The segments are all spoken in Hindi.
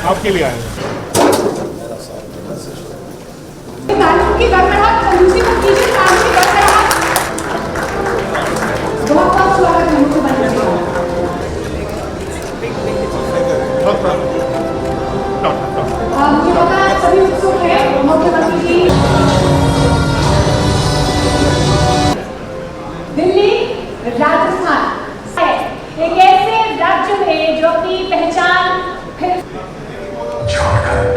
आपके लिए आए कानून की गड़बड़ाहट और दूसरी को कीजिए कानून की गड़बड़ाहट। बहुत बहुत स्वागत है मुख्यमंत्री जी। मुझे पता है सभी उत्सुक हैं मुख्यमंत्री जी। दिल्ली राजस्थान एक ऐसे राज्य में जो अपनी पहचान फिर झारखंड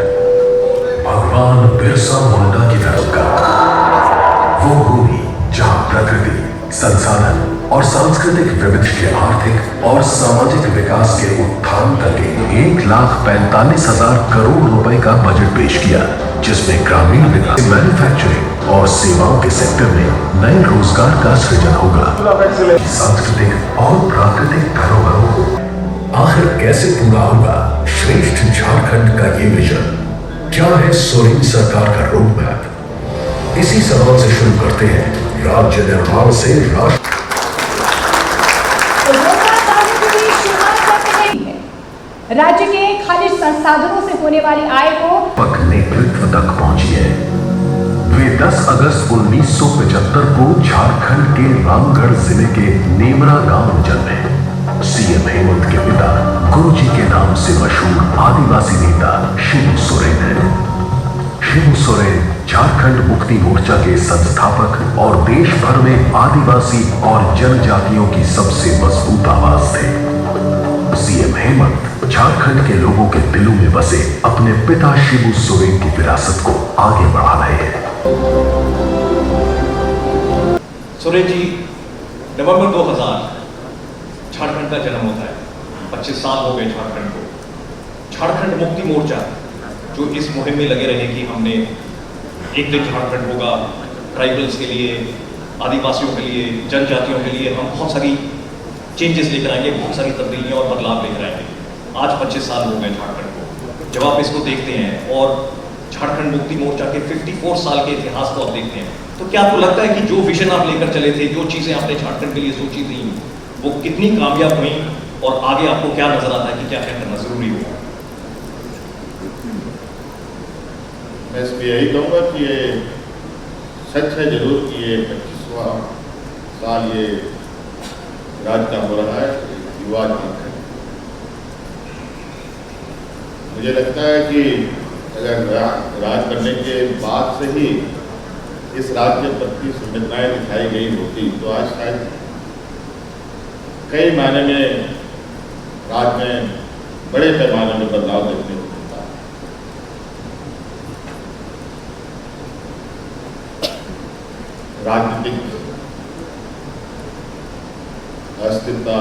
भगवान बिरसा मुंडा की तरफ का वो भूमि जहां प्रकृति, संसाधन और सांस्कृतिक विविधता के आर्थिक और सामाजिक विकास के उत्थान तक 1,45,000 करोड़ रुपए का बजट पेश किया, जिसमें ग्रामीण विकास, मैन्युफैक्चरिंग और सेवाओं के सेक्टर में नए रोजगार का सृजन होगा। सांस्कृतिक और प्राकृतिक धरोहरों को आखिर कैसे पूरा होगा श्रेष्ठ झारखंड का ये विजन? क्या है सोरेन सरकार का रोड मैप? इसी सवाल से शुरू करते हैं राज्य निर्माण से राष्ट्र। राज्य के खनिज संसाधनों से होने वाली आय को नेतृत्व तक पहुंची है। वे 10 अगस्त 1975 को झारखंड के रामगढ़ जिले के नेमरा गांव में जन्मे। सीएम हेमंत के पिता गुरुजी के नाम से मशहूर आदिवासी नेता शिबू सोरेन है। शिबू सोरेन झारखंड मुक्ति मोर्चा के संस्थापक और देश भर में आदिवासी और जनजातियों की सबसे मजबूत आवाज थे। सीएम हेमंत झारखंड के लोगों के दिलों में बसे अपने पिता शिबू सोरेन की विरासत को आगे बढ़ा रहे हैं। सोरेन जी, नवंबर 2000 झारखंड का जन्म होता है। 25 साल हो गए झारखंड को। झारखंड मुक्ति मोर्चा जो इस मुहिम में लगे रहे कि हमने एक दिन झारखंड होगा, ट्राइबल्स के लिए, आदिवासियों के लिए, जनजातियों के लिए हम बहुत सारी चेंजेस लेकर आएंगे, बहुत सारी तब्दीलियां और बदलाव लेकर आएंगे। आज 25 साल हो गए झारखंड को। जब आप इसको देखते हैं और झारखंड मुक्ति मोर्चा के 54 साल के इतिहास को आप देखते हैं, तो क्या आपको लगता है कि जो विजन आप लेकर चले थे, जो चीज़ें आपने झारखंड के लिए सोची थी, वो कितनी कामयाब हुई और आगे आपको क्या नजर आता है कि क्या क्या करना जरूरी होगा? मैं इसमें यही कहूँगा कि ये सच है जरूर कि ये 25वां साल ये राज का हो रहा है युवा झारखंड। मुझे लगता है कि अगर राज करने के बाद से ही इस राज्य के प्रति संवेदनाएं दिखाई गई होती तो आज शायद कई मायने में राज्य में बड़े पैमाने में बदलाव देखने को मिलता है। राजनीतिक अस्थिरता,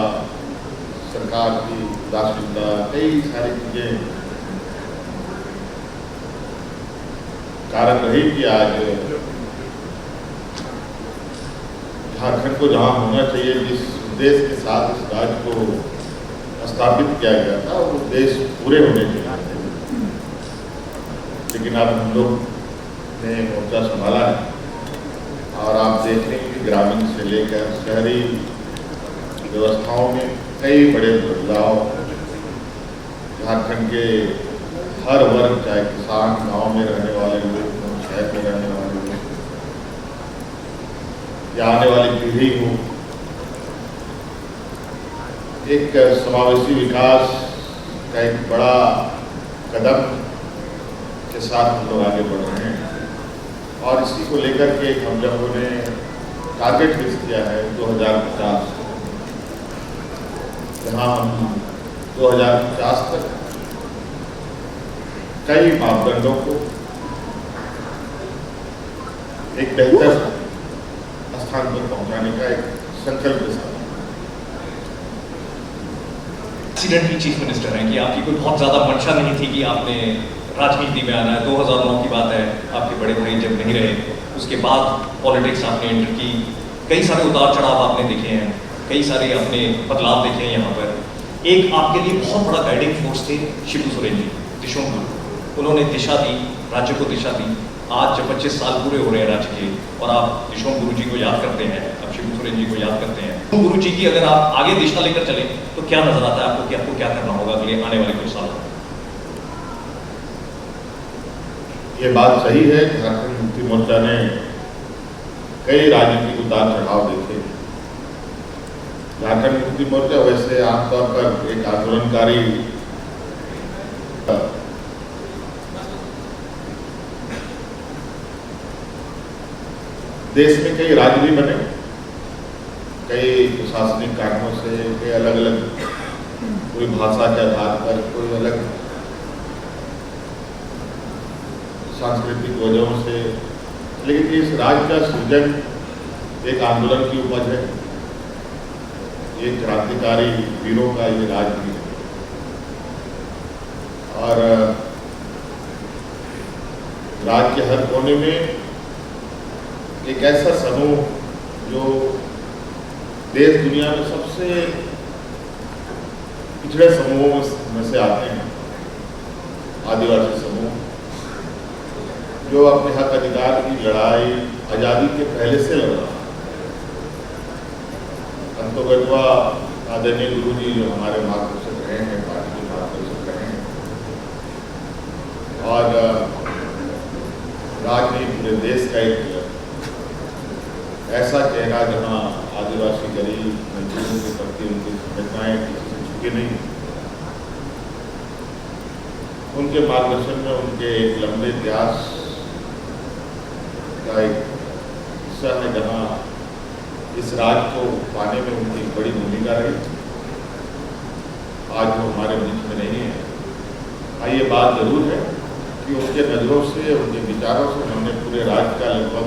सरकार की उदासीनता, कई सारी चीजें कारण रही कि आज झारखंड को जहाँ होना चाहिए, जिस उद्देश्य के साथ इस राज्य को स्थापित किया गया था, वो उद्देश्य पूरे होने चाहिए। लेकिन अब हम लोग ने मोर्चा संभाला है और आप देख रहे हैं कि ग्रामीण से लेकर शहरी व्यवस्थाओं में कई बड़े बदलाव झारखंड के हर वर्ग, चाहे किसान, गांव में रहने वाले लोग, शहर में रहने वाले लोग या आने वाली पीढ़ी को एक समावेशी विकास का एक बड़ा कदम के साथ हम लोग आगे बढ़ रहे हैं। और इसी को लेकर के हम लोगों ने टारगेट फिक्स किया है 2050, जहाँ हम 2050 तक कई मापदंडों को एक बेहतर स्थान पर पहुंचाने का एक संकल्प के साथ। एक्सीडेंटली चीफ मिनिस्टर हैं कि आपकी कोई बहुत ज़्यादा मंशा नहीं थी कि आपने राजनीति में आना है। 2009 की बात है, आपके बड़े भाई जब नहीं रहे, उसके बाद पॉलिटिक्स आपने एंटर की। कई सारे उतार चढ़ाव आपने देखे हैं, कई सारे आपने बदलाव देखे हैं। यहाँ पर एक आपके लिए बहुत बड़ा गाइडिंग फोर्स थे शिबू सोरेन जी, दिशों गुरु। उन्होंने दिशा दी, राज्य को दिशा दी। आज जब 25 साल पूरे हो रहे हैं राज्य के और आप दिशों गुरु जी को याद करते हैं, आप शिबू सोरेन जी को याद करते हैं, गुरु जी की अगर आप आगे दिशा लेकर चले तो क्या नजर आता है आपको कि आपको क्या करना होगा अगले आने वाले कुछ सालों में? ये बात सही है, झारखंड मुक्ति मोर्चा ने कई राजनीतिक उतार चढ़ाव देखे। झारखंड मुक्ति मोर्चा वैसे आमतौर पर एक आंदोलनकारी देश में कई राज्य भी बने, कई प्रशासनिक कारणों से, कई अलग अलग, कोई भाषा के आधार पर, कोई अलग सांस्कृतिक वजहों से, लेकिन इस राज्य का सृजन एक आंदोलन की उपज है, एक क्रांतिकारी वीरों का ये राज्य भी है। और राज्य के हर कोने में एक ऐसा समूह जो देश दुनिया में सबसे पिछड़े समूहों में से आते हैं, आदिवासी समूह, जो अपने हक अधिकार की लड़ाई आज़ादी के पहले से लड़ रहा है। अंतोगत्वा आदरणीय गुरु जी जो हमारे मार्गदर्शक रहे हैं, पार्टी के मार्गदर्शक रहे हैं, और राज्य में पूरे देश का एक ऐसा चेहरा जहाँ आदिवासी गरीब मजदूरों के प्रति उनकी संवेदनाएं किसी से छुपी नहीं, उनके मार्गदर्शन में उनके एक लंबे इतिहास का एक हिस्सा है, जहाँ इस राज्य को पाने में उनकी बड़ी भूमिका रही। आज वो हमारे बीच में नहीं है। हाँ, ये बात जरूर है कि उनके नज़रों से, उनके विचारों से हमने पूरे राज्य का लगभग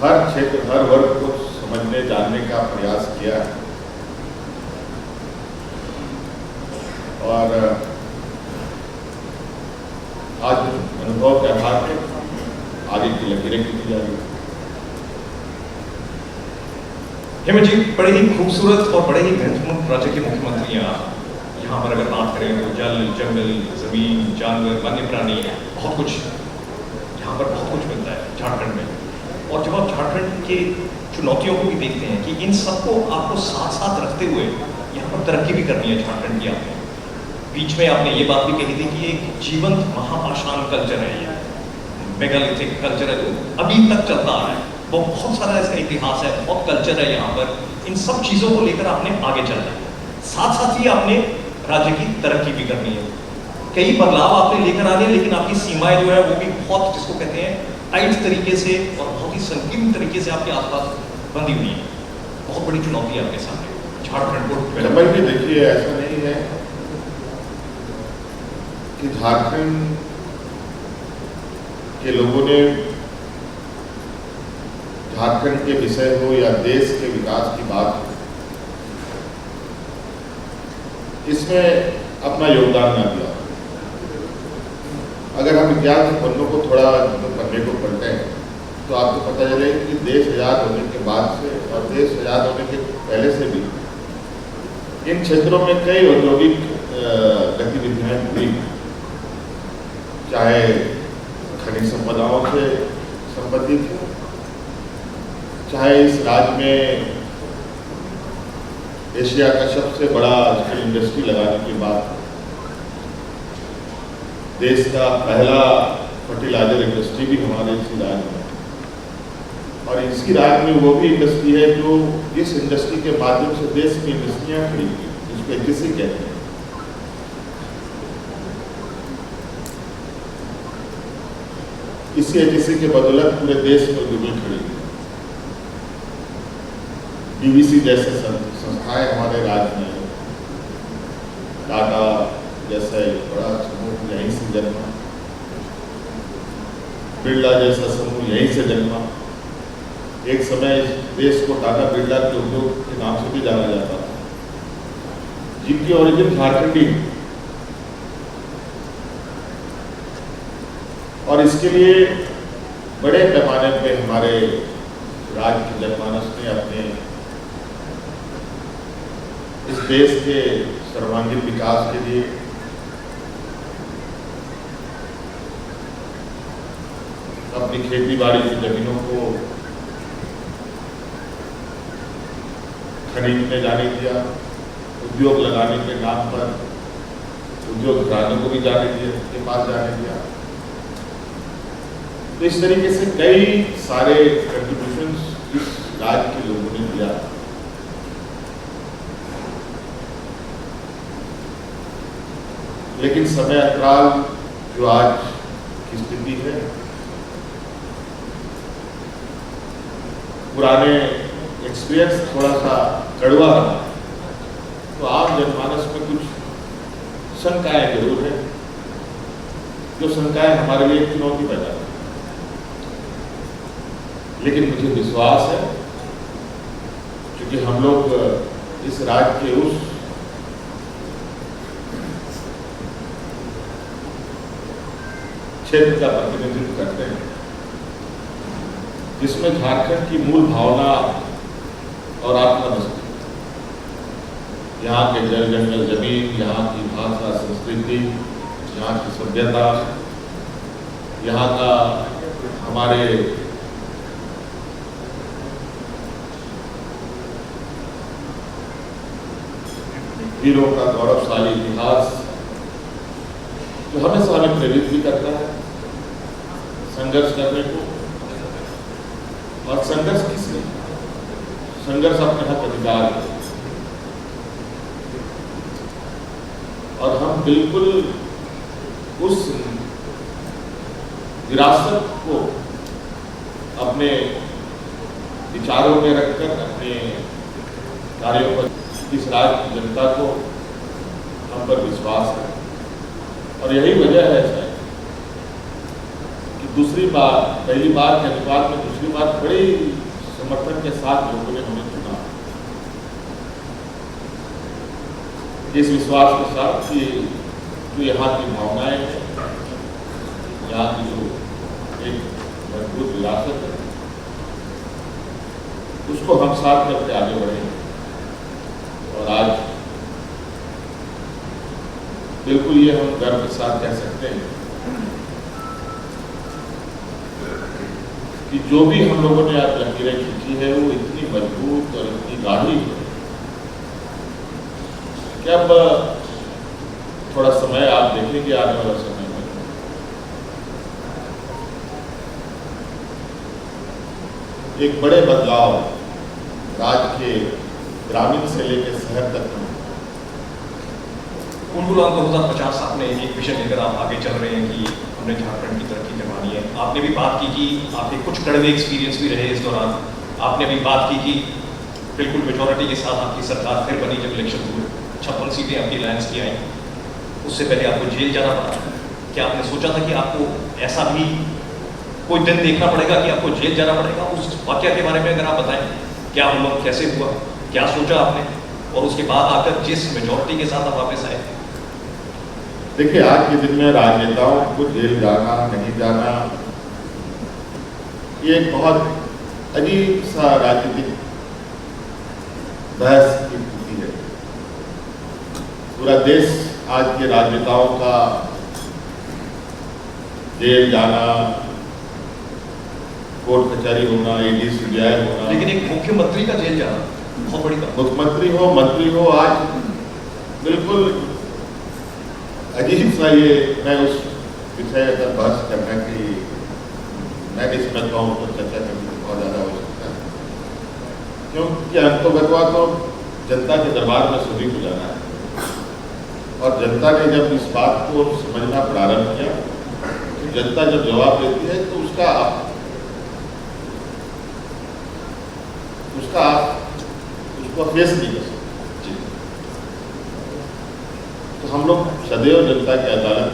हर क्षेत्र, हर वर्ग को समझने जानने का प्रयास किया है। और आज अनुभव के आधार पर आगे की लकीरें खींची जा रही है। हेमंत जी, बड़े ही खूबसूरत और बड़े ही महत्वपूर्ण राज्य के मुख्यमंत्री हैं आप। यहाँ पर अगर बात करें तो जल, जंगल, जमीन, जानवर, वन्य प्राणी, बहुत कुछ यहाँ पर बहुत कुछ मिलता है झारखंड में। और जब आप झारखंड के चुनौतियों को भी देखते हैं कि इन सबको आपको साथ साथ रखते हुए यहाँ पर तरक्की भी करनी है झारखंड की आपने। बीच में आपने ये बात भी कही थी कि एक जीवंत महापाषाण कल्चर है, ये मेगालिथिक कल्चर है जो अभी तक चलता आ रहा है। वो बहुत सारा ऐसा इतिहास है, बहुत कल्चर है यहाँ पर। इन सब चीज़ों को लेकर आपने आगे चलना है, साथ साथ ही आपने राज्य की तरक्की भी करनी है। कई बदलाव आपने लेकर आने, लेकिन आपकी सीमाएं जो है वो भी बहुत, जिसको कहते हैं टाइट तरीके से और बहुत ही संकीर्ण तरीके से आपके आसपास बंधी हुई है। बहुत बड़ी चुनौती है आपके सामने झारखंड को। जबल भी देखिए, ऐसा नहीं है कि झारखंड के लोगों ने झारखंड के विषय हो या देश के विकास की बात हो, इसमें अपना योगदान न दिया। अगर हम इतिहास के पन्नों को थोड़ा पन्ने को पलटें तो आपको पता चले कि देश आज़ाद होने के बाद से और देश आज़ाद होने के पहले से भी इन क्षेत्रों में कई औद्योगिक गतिविधियां हुई, चाहे खनिज संपदाओं से संबंधित हो, चाहे इस राज्य में एशिया का सबसे बड़ा स्टील इंडस्ट्री लगाने की बात, देश का पहला फर्टिलाइजर इंडस्ट्री भी हमारे इसी राज्य में, और इसी राज्य में वो भी इंडस्ट्री है जो इस इंडस्ट्री के माध्यम से देश की इंडस्ट्रियां खड़ी हुई, जिसको एचईसी कहते हैं। इसी एचईसी के बदौलत पूरे देश में उद्योग खड़ी हुई। डीवीसी जैसे संस्थाएं हमारे राज्य में, टाटा जैसा बड़ा समूह यहीं से जन्मा, बिरला जैसा समूह यहीं से जन्मा। एक समय देश को टाटा बिरला के उद्योग के नाम से भी जाना जाता था, जिनकी ओरिजिन झारखंडी, और इसके लिए बड़े पैमाने पे हमारे राज्य के जनमानस ने अपने इस देश के सर्वांगीण विकास के लिए अपनी खेती बाड़ी की जमीनों को खरीदने जाने दिया, उद्योग लगाने के नाम पर उद्योग घरानों को भी जाने दिया, उनके पास जाने दिया। तो इस तरीके से कई सारे कंट्रीब्यूशंस इस राज्य के लोगों ने दिया। लेकिन समय अंतराल जो आज की स्थिति है, पुराने एक्सपीरियंस थोड़ा सा कड़वा रहा, तो आम जनमानस में कुछ शंकाएं जरूर है, जो शंकाएं हमारे लिए चुनौती पैदा करती। लेकिन मुझे विश्वास है, क्योंकि हम लोग इस राज्य के उस क्षेत्र का प्रतिनिधित्व करते हैं जिसमें झारखंड की मूल भावना और आत्मा बसती है। यहाँ के जल जंगल जमीन, यहाँ की भाषा संस्कृति, यहाँ की सभ्यता, यहाँ का हमारे वीरों का गौरवशाली इतिहास जो हमेशा हमें प्रेरित भी करता है संघर्ष करने को। और संघर्ष किस लिए? संघर्ष अपने हक अधिकार है। और हम बिल्कुल उस विरासत को अपने विचारों में रखकर, अपने कार्यों पर, इस राज्य की जनता को हम पर विश्वास है। और यही वजह है शायद कि दूसरी बार, पहली बार के अनुपात में दूसरी बार बड़े समर्थन के साथ लोगों ने हमें चुना। इस विश्वास के साथ कि जो यहाँ की भावनाएं हैं, यहाँ की जो एक मजबूत विरासत है, उसको हम साथ करके आगे बढ़ेंगे। और आज बिल्कुल ये हम गर्व के साथ कह सकते हैं कि जो भी हम लोगों ने आज लकीरें खींची है वो इतनी मजबूत और इतनी गाढ़ी है कि अब थोड़ा समय आप देखेंगे आने वाला समय में एक बड़े बदलाव राज्य के ग्रामीण से लेकर शहर तक में। उनगुलाम 2050 आपने एक विषय लेकर आप आगे चल रहे हैं कि हमने झारखंड की तरक्की करवानी है। आपने भी बात की कि आपके कुछ कड़वे एक्सपीरियंस भी रहे इस दौरान। आपने भी बात की कि बिल्कुल मेजॉरिटी के साथ आपकी सरकार फिर बनी जब इलेक्शन हुए, 56 सीटें आपकी अलायंस की आई। उससे पहले आपको जेल जाना पड़ा। क्या आपने सोचा था कि आपको ऐसा भी कोई दिन देखना पड़ेगा कि आपको जेल जाना पड़ेगा? उस वाकया के बारे में अगर आप बताएं, क्या हुआ, कैसे हुआ, क्या सोचा आपने, और उसके बाद आकर जिस मेजॉरिटी के साथ आप वापस आए? देखिए, आज के दिन में राजनेताओं को जेल जाना नहीं जाना ये एक बहुत अजीब सा राजनीतिक बहस की स्थिति है। पूरा देश आज के राजनेताओं का जेल जाना, कोर्ट कचहरी होना, ईडी सीबीआई होना। लेकिन एक मुख्यमंत्री का जेल जाना बहुत बड़ी बात। मुख्यमंत्री हो, मंत्री हो, आज बिल्कुल अजीब सा ये, मैं उस विषय पर बहस करना कि मैं नहीं समझता हूँ, तो चर्चा करने में बहुत ज़्यादा हो सकता है, क्योंकि अंतोगतवा तो जनता के दरबार में सभी को जाना है। और जनता ने जब इस बात को समझना प्रारंभ किया, तो जनता जब जवाब देती है तो उसको फेस नहीं कर सकते। तो हम लोग सदैव जनता की अदालत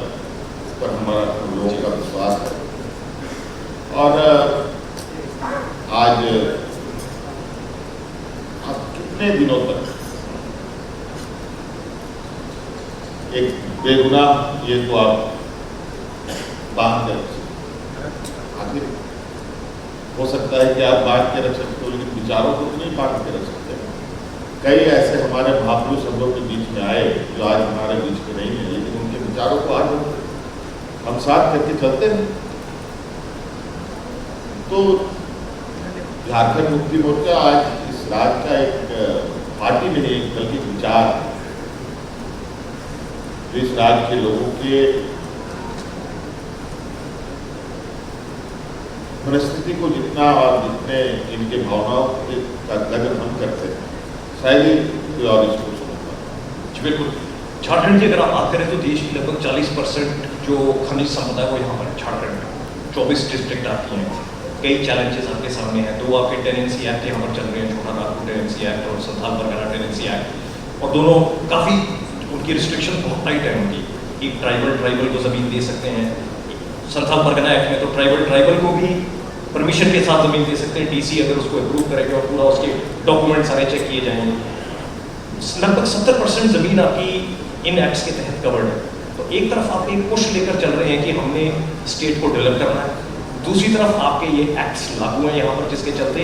पर हमारा हम लोगों का विश्वास है। और आज कितने दिनों तक एक बेगुनाह ये तो आप बांध के रख सकते, आखिर हो सकता है कि आप बांध के रख सकते हो, लेकिन विचारों को तो नहीं बांध के रख सकते। कई ऐसे हमारे महापुरुष हम लोग के बीच में आए जो आज हमारे बीच में नहीं है, लेकिन उनके विचारों को आज हम साथ करके चलते हैं। तो झारखंड मुक्ति मोर्चा आज इस राज्य का एक पार्टी नहीं बल्कि विचार है, जो इस राज्य के लोगों के परिस्थिति को जितना और जितने इनके भावनाओं के का कदर हम करते हैं, शायद ही कोई और इसको समझता है। बिल्कुल। झारखंड की अगर आप बात करें तो देश की लगभग 40% जो खनिज संपदा है वो यहाँ पर झारखंड में 24 डिस्ट्रिक्ट आती हैं। कई चैलेंजेस आपके सामने हैं। 2 आपके टेनेंसी एक्ट यहाँ पर चल रहे हैं, छोटा नागपुर टेनेंसी एक्ट और संथाल परगना टेनेंसी एक्ट, और दोनों काफ़ी उनकी रिस्ट्रिक्शन बहुत टाइट है उनकी। एक ट्राइबल को ज़मीन दे सकते हैं, संथाल परगना एक्ट में तो ट्राइबल को भी परमिशन के साथ ज़मीन दे सकते हैं, डीसी अगर उसको अप्रूव करेंगे और पूरा उसके डॉक्यूमेंट सारे चेक किए जाएंगे। लगभग 70% ज़मीन आपकी इन एक्ट्स के तहत कवर्ड है। तो एक तरफ आप एक पुश लेकर चल रहे हैं कि हमने स्टेट को डेवलप करना है, दूसरी तरफ आपके ये एक्ट्स लागू हैं यहाँ पर जिसके चलते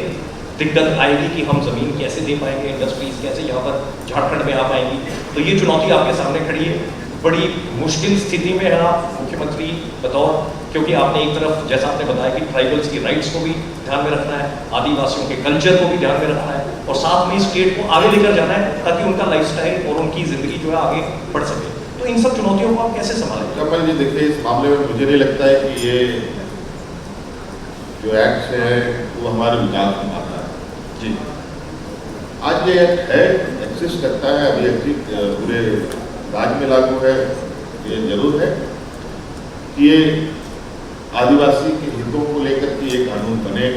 दिक्कत आएगी कि हम ज़मीन कैसे दे पाएंगे, इंडस्ट्रीज कैसे यहाँ पर झारखंड में आ पाएंगी। तो ये चुनौती आपके सामने खड़ी है। बड़ी मुश्किल स्थिति में है आप मुख्यमंत्री बतौर, क्योंकि आपने एक तरफ जैसा आपने बताया कि ट्राइबल्स की राइट्स को भी ध्यान में रखना है, आदिवासियों के कल्चर को भी ध्यान में रखना है, और साथ में स्टेट को आगे लेकर जाना है ताकि उनका लाइफस्टाइल और उनकी ज़िंदगी जो है आगे बढ़ सके। तो इन सब चुनौतियों को आप कैसे संभालेंगे? कमल जी देखिए, इस मामले में मुझे नहीं लगता है कि ये जो एक्ट है वो हमारे विकास में आता है जी। आज ये एक्ट है, एग्जिस्ट करता है, अभी पूरे राज्य में लागू है। ये जरूर है कि ये आदिवासी के हितों को लेकर के ये कानून बने,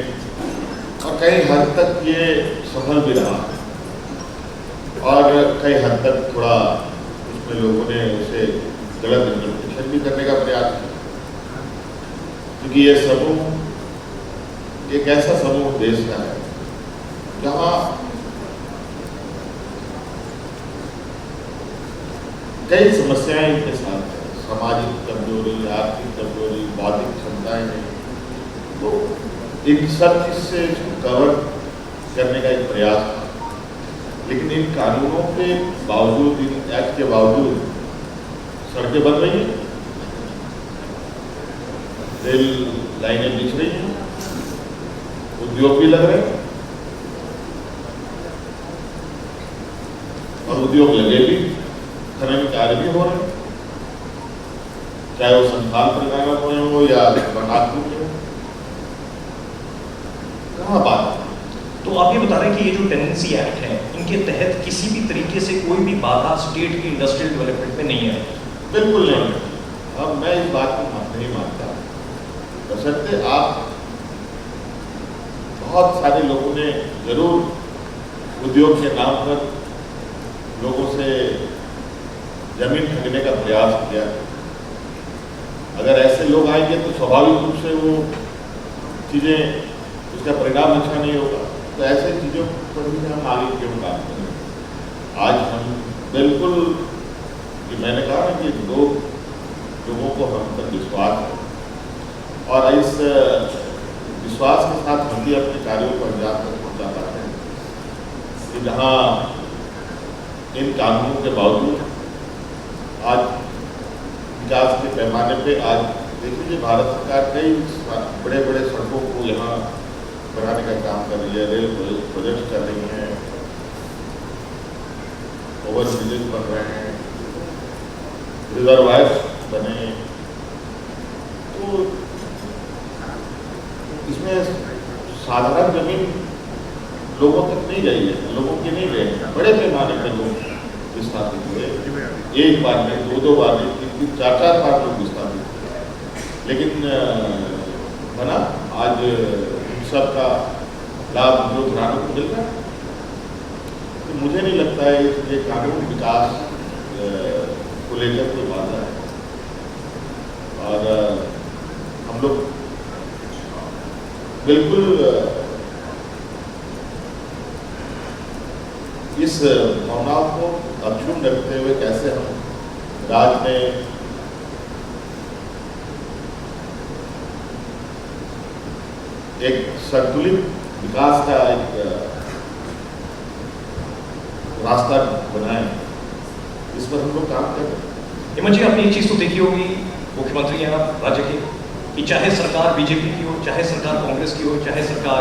और कई हद तक ये सफल भी रहा, और कई हद तक थोड़ा उसमें लोगों ने उसे गलत इंटरप्रिटेशन भी करने का प्रयास किया, क्योंकि ये समूह एक ऐसा समूह देश का है जहाँ कई समस्याएं इनके साथ हैं, सामाजिक कमजोरी, आर्थिक कमजोरी, बौद्धिक क्षमताएं नहीं, तो इन सब चीज से कवर करने का एक प्रयास था। लेकिन इन कानूनों के बावजूद, इन एक्ट के बावजूद सड़कें बन रही हैं, रेल लाइनें बिछ रही हैं, उद्योग भी लग रहे हैं, और उद्योग लगे भी, खनन कार्य भी हो रहे हैं, चाहे वो संथाल परगना में हो या नागपुर में हो। कहाँ बात है? तो आप ये बता रहे हैं कि ये जो टेनेंसी एक्ट है इनके तहत किसी भी तरीके से कोई भी बाधा स्टेट की इंडस्ट्रियल डेवलपमेंट में नहीं है? बिल्कुल नहीं। अब मैं इस बात को नहीं मानता, बशर्ते आप बहुत सारे लोगों ने जरूर उद्योग के नाम पर लोगों से जमीन ठगने का प्रयास किया। अगर ऐसे लोग आएंगे तो स्वाभाविक रूप से वो चीज़ें, उसका परिणाम अच्छा नहीं होगा। तो ऐसे चीज़ों पर भी हम आगे क्यों काम करें? आज हम बिल्कुल, कि मैंने कहा ना कि लोगों को हम पर विश्वास है, और इस विश्वास के साथ हम भी अपने कार्यों को अंजाम तक पहुँचा पाते हैं कि जहाँ इन कानूनों के बावजूद आज विकास के पैमाने पे, आज देखिए भारत सरकार कई बड़े बड़े सड़कों को यहाँ बनाने का काम कर रही है, रेल प्रोजेक्ट कर रही हैं, ओवर ब्रिजेज बन रहे हैं, रिजर्वायर्स बने। तो इसमें साधारण जमीन लोगों तक नहीं गई है, लोगों की नहीं गई है, बड़े पैमाने पर लोग विस्थापित हुए, एक बार नहीं, 2 बार नहीं, 3 4 बार लोग विस्थापित हुए, लेकिन बना आज इन सब का लाभ जो घरानों को मिल रहा है। तो मुझे नहीं लगता है ये कानून विकास को लेकर कोई बाधा है, और हम लोग बिल्कुल इस भावनाओं को अक्षुण्ण रखते हुए कैसे हम राज्य में एक संतुलित विकास का एक रास्ता बनाएं, इस पर हम लोग काम कर रहे हैं। हेमंत जी, आपने एक चीज़ तो देखी होगी, मुख्यमंत्री हैं आप राज्य के, कि चाहे सरकार बीजेपी की हो, चाहे सरकार कांग्रेस की हो, चाहे सरकार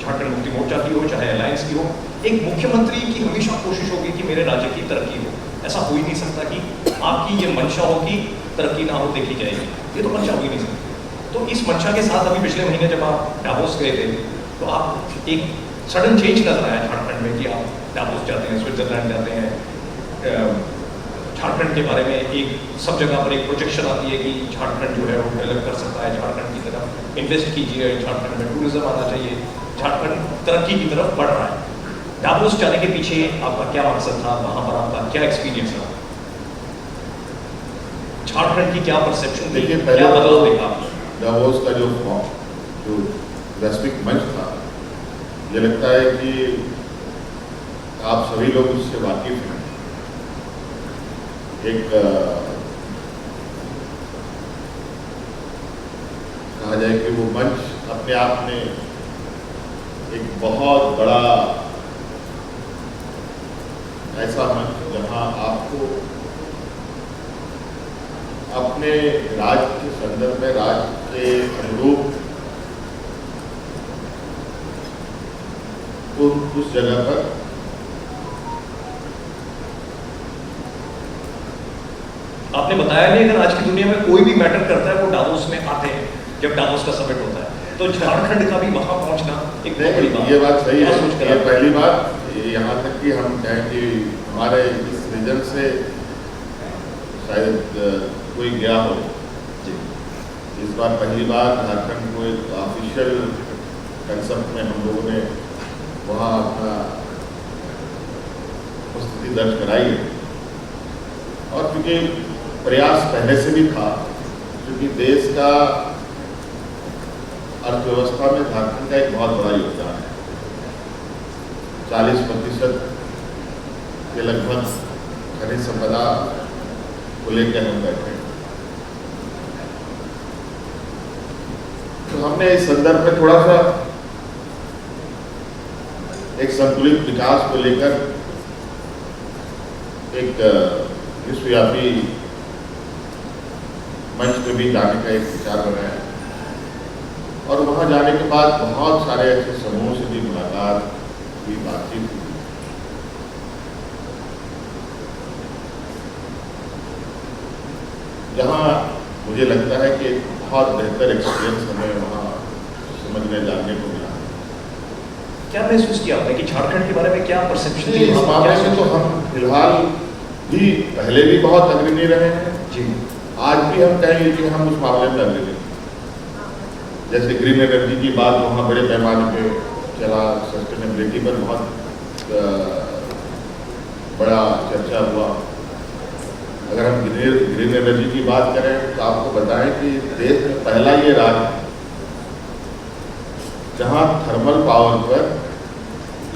झारखंड मुक्ति मोर्चा की हो, चाहे अलायंस की हो, एक मुख्यमंत्री की हमेशा कोशिश होगी कि मेरे राज्य की तरक्की हो। ऐसा हो ही नहीं सकता कि आपकी ये मंशा हो कि तरक्की ना हो देखी जाएगी, ये तो मंशा हो ही नहीं सकती। तो इस मंशा के साथ अभी पिछले महीने जब आप डावोस गए थे तो आप एक सडन चेंज नजर आया झारखंड में कि आप डावोस जाते हैं, स्विट्जरलैंड जाते हैं, झारखंड के बारे में एक सब जगह पर एक प्रोजेक्शन आती है कि झारखंड जो है वो डेवलप कर सकता है, झारखंड की तरफ इन्वेस्ट कीजिए, झारखंड में टूरिज्म आना चाहिए, झारखंड तरक्की की तरफ बढ़ रहा है। डावोस जाने के पीछे आपका क्या मकसद था, वहां पर आपका क्या एक्सपीरियंस रहा, झारखंड की क्या परसेप्शन थी, क्या बदलाव देखा? डावोस का जो वैश्विक मंच था, मुझे लगता है कि आप सभी लोग उससे वाकिफ हैं। एक कहा जाए कि वो मंच अपने आप में एक बहुत बड़ा ऐसा मंच जहां आपको अपने राज्य के संदर्भ में, राज्य के अनुरूप उस जगह पर आपने बताया नहीं, अगर आज की दुनिया में कोई भी मैटर करता है वो डावोस में आते हैं, जब डावोस का समिट होता है, तो झारखंड का भी वहां पहुंचना एक बहुत बड़ी बात। ये बात सही है, ये पहली बात। यहाँ तक कि हम कहें कि हमारे इस रीजन से शायद कोई गया हो, इस बार पहली बार झारखंड को एक ऑफिशियल कंसेप्ट में हम लोगों ने वहाँ अपना उपस्थिति दर्ज कराई है। और क्योंकि प्रयास पहले से भी था, क्योंकि देश का अर्थव्यवस्था में झारखंड का एक बहुत बड़ा योगदान है। 40% के लगभग खनिज संपदा को लेकर हम बैठे हैं। तो हमने इस संदर्भ में थोड़ा सा एक संतुलित विकास को लेकर एक विश्वव्यापी मंच पे भी जाने का एक विचार बनाया और वहां जाने के बाद बहुत सारे ऐसे समूहों से भी मुलाकात हुई, बातचीत हुई। जहां मुझे लगता है कि एक बहुत बेहतर एक्सपीरियंस हमें वहाँ समझने जानने को मिला। क्या महसूस किया आपने कि झारखंड के बारे में क्या परसेप्शन थी? इस मामले में तो हम फिलहाल भी पहले भी बहुत अग्रणी रहे हैं जी, आज भी हम कहेंगे कि हम उस मामले में अग्रणी। जैसे ग्रीन एनर्जी की बात वहाँ बड़े पैमाने पे चला, सस्टेनेबिलिटी पर बहुत बड़ा चर्चा हुआ। अगर हम ग्रीन एनर्जी की बात करें तो आपको बताएं कि देश में पहला ये राज्य है जहाँ थर्मल पावर पर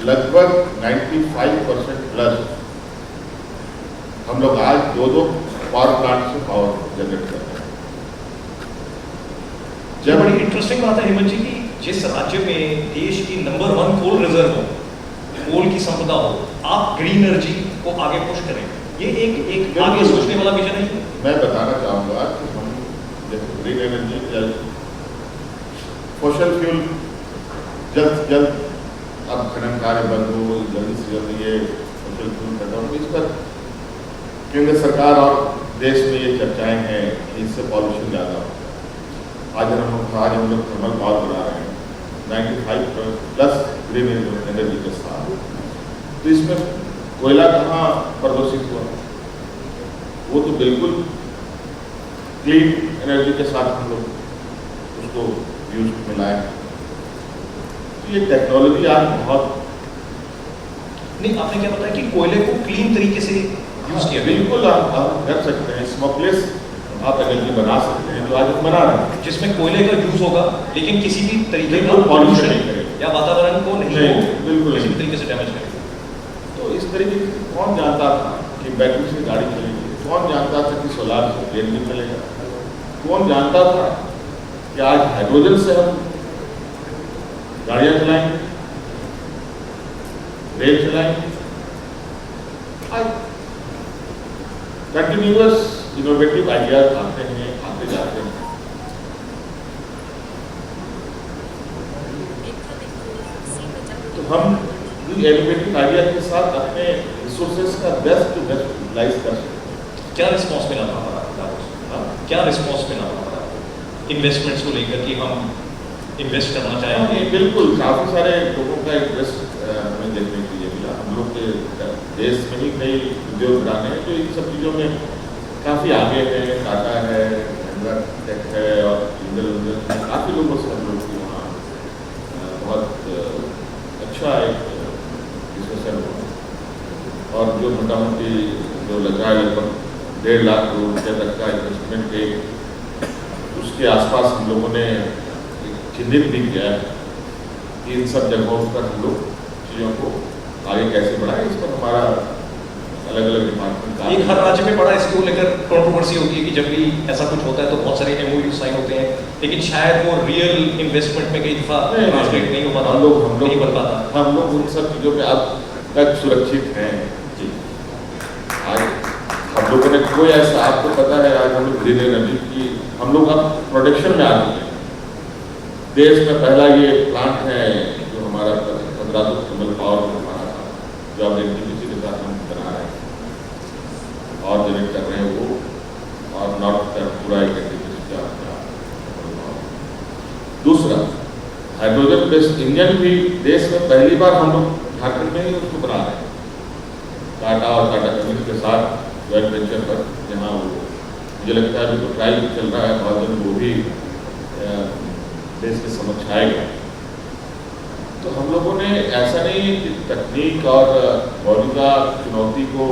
लगभग 95% प्लस हम लोग आज दो पावर प्लांट से पावर जनरेट करते हैं। जब बड़ी इंटरेस्टिंग बात है हेमंत जी की, जिस राज्य में देश की नंबर 1 कोल रिजर्व हो, कोल की संपदा हो, आप ग्रीन एनर्जी को आगे पुश करें, ये एक आगे सोचने वाला विजन है। मैं बताना चाहूँगा कि हम जैसे ग्रीन एनर्जी, फॉसिल फ्यूल जल्द से जल्द अब खनन कार्य बंद हो, जल्द से जल्द ये फॉसिल फ्यूल खत्म हो, इस पर केंद्र सरकार और देश में ये चर्चाएं हैं कि इससे पॉल्यूशन ज़्यादा हो। आज हम लोग थर्मल पावर बना रहे हैं 95 प्लस ग्रीन एनर्जी के साथ, तो इसमें कोयला कहाँ प्रदूषित हुआ? वो तो बिल्कुल क्लीन एनर्जी के साथ हम लोग उसको यूज में लाए। तो ये टेक्नोलॉजी आज बहुत नहीं, आपने क्या बताया कि कोयले को क्लीन तरीके से यूज किया? बिल्कुल आप कर सकते हैं, स्मोकलेस आप एनर्जी बना सकते हैं, जो आज हम बना रहे हैं, जिसमें कोयले का यूज होगा लेकिन किसी भी तरीके का पॉल्यूशन नहीं करेगा या वातावरण को नहीं बिल्कुल किसी भी तरीके से डैमेज करेगा। तो इस तरीके से कौन जानता था कि बैटरी से गाड़ी चलेगी? कौन जानता था कि सोलार से ट्रेन भी चलेगा? कौन जानता था कि आज हाइड्रोजन से हम गाड़ियाँ चलाएंगे, रेल चलाएंगे? आज कंटिन्यूअस इनोवेटिव आइडियाज आते हैं, आते जाते हैं। तो हम एलिमेंट्री आइडिया के साथ अपने रिसोर्सेज का बेस्ट टू बेस्ट यूटिलाइज कर सकते हैं। क्या रिस्पॉन्स मिला था हमारा? क्या रिस्पॉन्स मिला हमारा इन्वेस्टमेंट्स को लेकर कि हम इन्वेस्ट करना चाहेंगे? बिल्कुल, काफ़ी सारे लोगों का इंटरेस्ट हमें देखने के लिए मिला। हम लोग के देश में ही कई उद्योग घराने हैं जो इन सब चीज़ों में काफ़ी आगे हैं। टाटा है, महिंद्रा टेक है और जिंदल काफ़ी लोगों से हम लोग की वहाँ बहुत अच्छा एक डिस्कशन हुआ और जो मोटा मोटी जो लग रहा है लगभग 1.5 लाख करोड़ रुपये तक का इन्वेस्टमेंट के उसके आसपास हम लोगों ने चिन्हित भी किया है कि इन सब जगहों पर हम लोग चीज़ों को आगे कैसे बढ़ाएं। इस पर हमारा अलग अलग डिपार्टमेंट एक हर राज्य में बड़ा इसको लेकर कंट्रोवर्सी होती है कि जब भी ऐसा कुछ होता है तो बहुत सारे MOU साइन होते हैं, लेकिन शायद वो रियल इन्वेस्टमेंट में कई दफा ट्रांसलेट नहीं हो पाता, हम लोग नहीं बन पाता। हम लोग उन सब चीज़ों में अब तक सुरक्षित हैं जी। आज हम लोगों ने कोई ऐसा, आपको पता है आज हम लोग धीरे नदी की हम लोग अब प्रोडक्शन में आ गए हैं। देश में पहला ये प्लांट है जो हमारा 1500 थर्मल पावर हमारा जो अब NTPC के साथ हम बना रहे हैं और जनरेट कर रहे हैं वो, और नॉर्थ का पूरा एक NTPC का अपना। दूसरा, हाइड्रोजन बेस्ड इंजन भी देश में पहली बार हम लोग झारखंड में ही उसको बना रहे हैं, टाटा और टाटा केमिकल के साथ जॉइंट वेंचर पर, जहाँ वो मुझे लगता है अभी तो ट्रायल चल रहा है, बहुत जल्द वो भी देश के समक्ष आएगा। तो हम लोगों ने ऐसा नहीं कि तकनीक और मौजूदा चुनौती को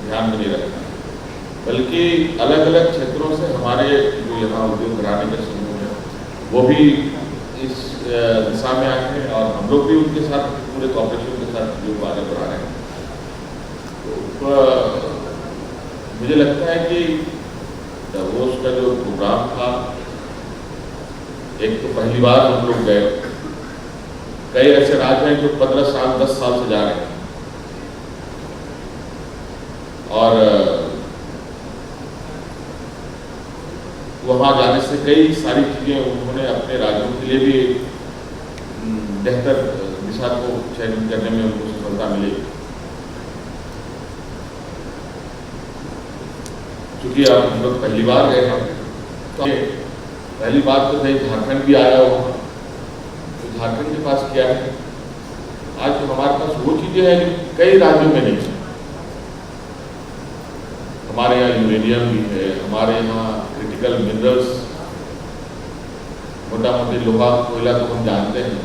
ध्यान में नहीं रखना, बल्कि अलग अलग क्षेत्रों से हमारे जो यहाँ उद्योग घराने के समूह हैं वो भी इस दिशा में आए हैं और हम लोग भी उनके साथ पूरे कॉर्पोरेशन के साथ उद्योग आगे बढ़ा रहे हैं। तो मुझे लगता है कि davos का जो प्रोग्राम था, एक तो पहली बार हम लोग गए, कई ऐसे राज्य हैं जो 15 साल 10 साल से जा रहे हैं और वहाँ जाने से कई सारी चीज़ें उन्होंने अपने राज्यों के लिए भी बेहतर दिशा को चयन करने में उनको सफलता मिली। क्योंकि अब हम लोग पहली बार गए हैं तो पहली बात तो नहीं, झारखंड भी आया वहाँ, तो झारखंड के पास क्या है आज तो हमारे पास वो चीज़ें हैं जो कई राज्यों में नहीं है। हमारे यहाँ यूरेनियम भी है, हमारे यहाँ क्रिटिकल मिनरल्स, मोटा मोटी लोहा कोयला तो हम जानते हैं,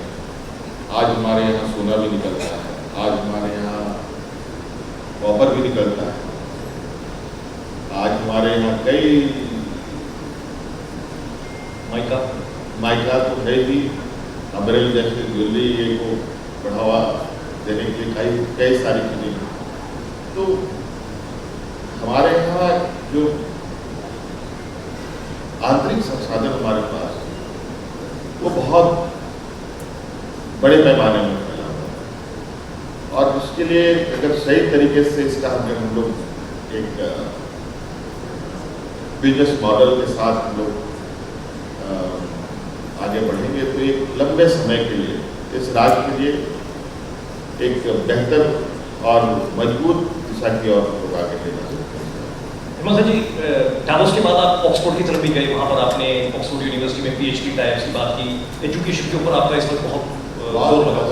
आज हमारे यहाँ सोना भी निकलता है, आज हमारे यहाँ कॉपर भी निकलता है, आज हमारे यहाँ कई माइका तो है ही, अमरेल जैसे ज्वेलरी ये को बढ़ावा देने के लिए कई सारी चीज़ें। तो हमारे यहाँ जो आंतरिक संसाधन हमारे पास वो बहुत बड़े पैमाने में फैला हुआ है और उसके लिए अगर सही तरीके से इसका हम लोग एक बिजनेस मॉडल के साथ हम लोग आगे बढ़ेंगे तो एक लंबे समय के लिए इस राज्य के लिए एक बेहतर और मजबूत दिशा की ओर लोग आगे ले जा सकते हैं। हिमांशु जी, डावोस के बाद आप ऑक्सफोर्ड की तरफ भी गए, वहाँ पर आपने ऑक्सफोर्ड यूनिवर्सिटी में PhD टाइप्स की बात की, एजुकेशन के ऊपर आपका इस वक्त बहुत जोर लगा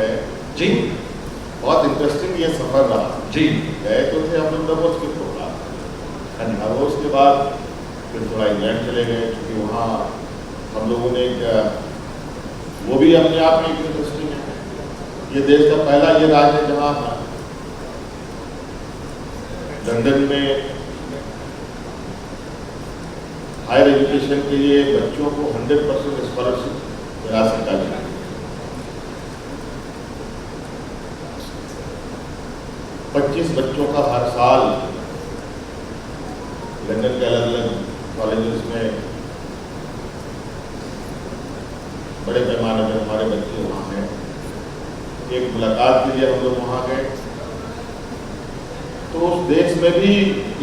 है जी, बहुत इंटरेस्टिंग ये सफर रहा जी। गए तो थे हम लोग डावोस के प्रोग्राम, डावोस के बाद फिर थोड़ा इंग्लैंड चले गए क्योंकि वहाँ हम लोगों ने वो भी अपने आप में इंटरेस्टिंग है। ये देश का पहला ये राज्य है जहाँ लंदन में हायर एजुकेशन के लिए बच्चों को 100% स्कॉलरशिप मिला सकता है। 25 बच्चों का हर साल लंदन के अलग अलग कॉलेजेस में बड़े पैमाने पर हमारे बच्चे वहाँ हैं। एक मुलाकात के लिए हम लोग वहाँ गए तो उस देश में भी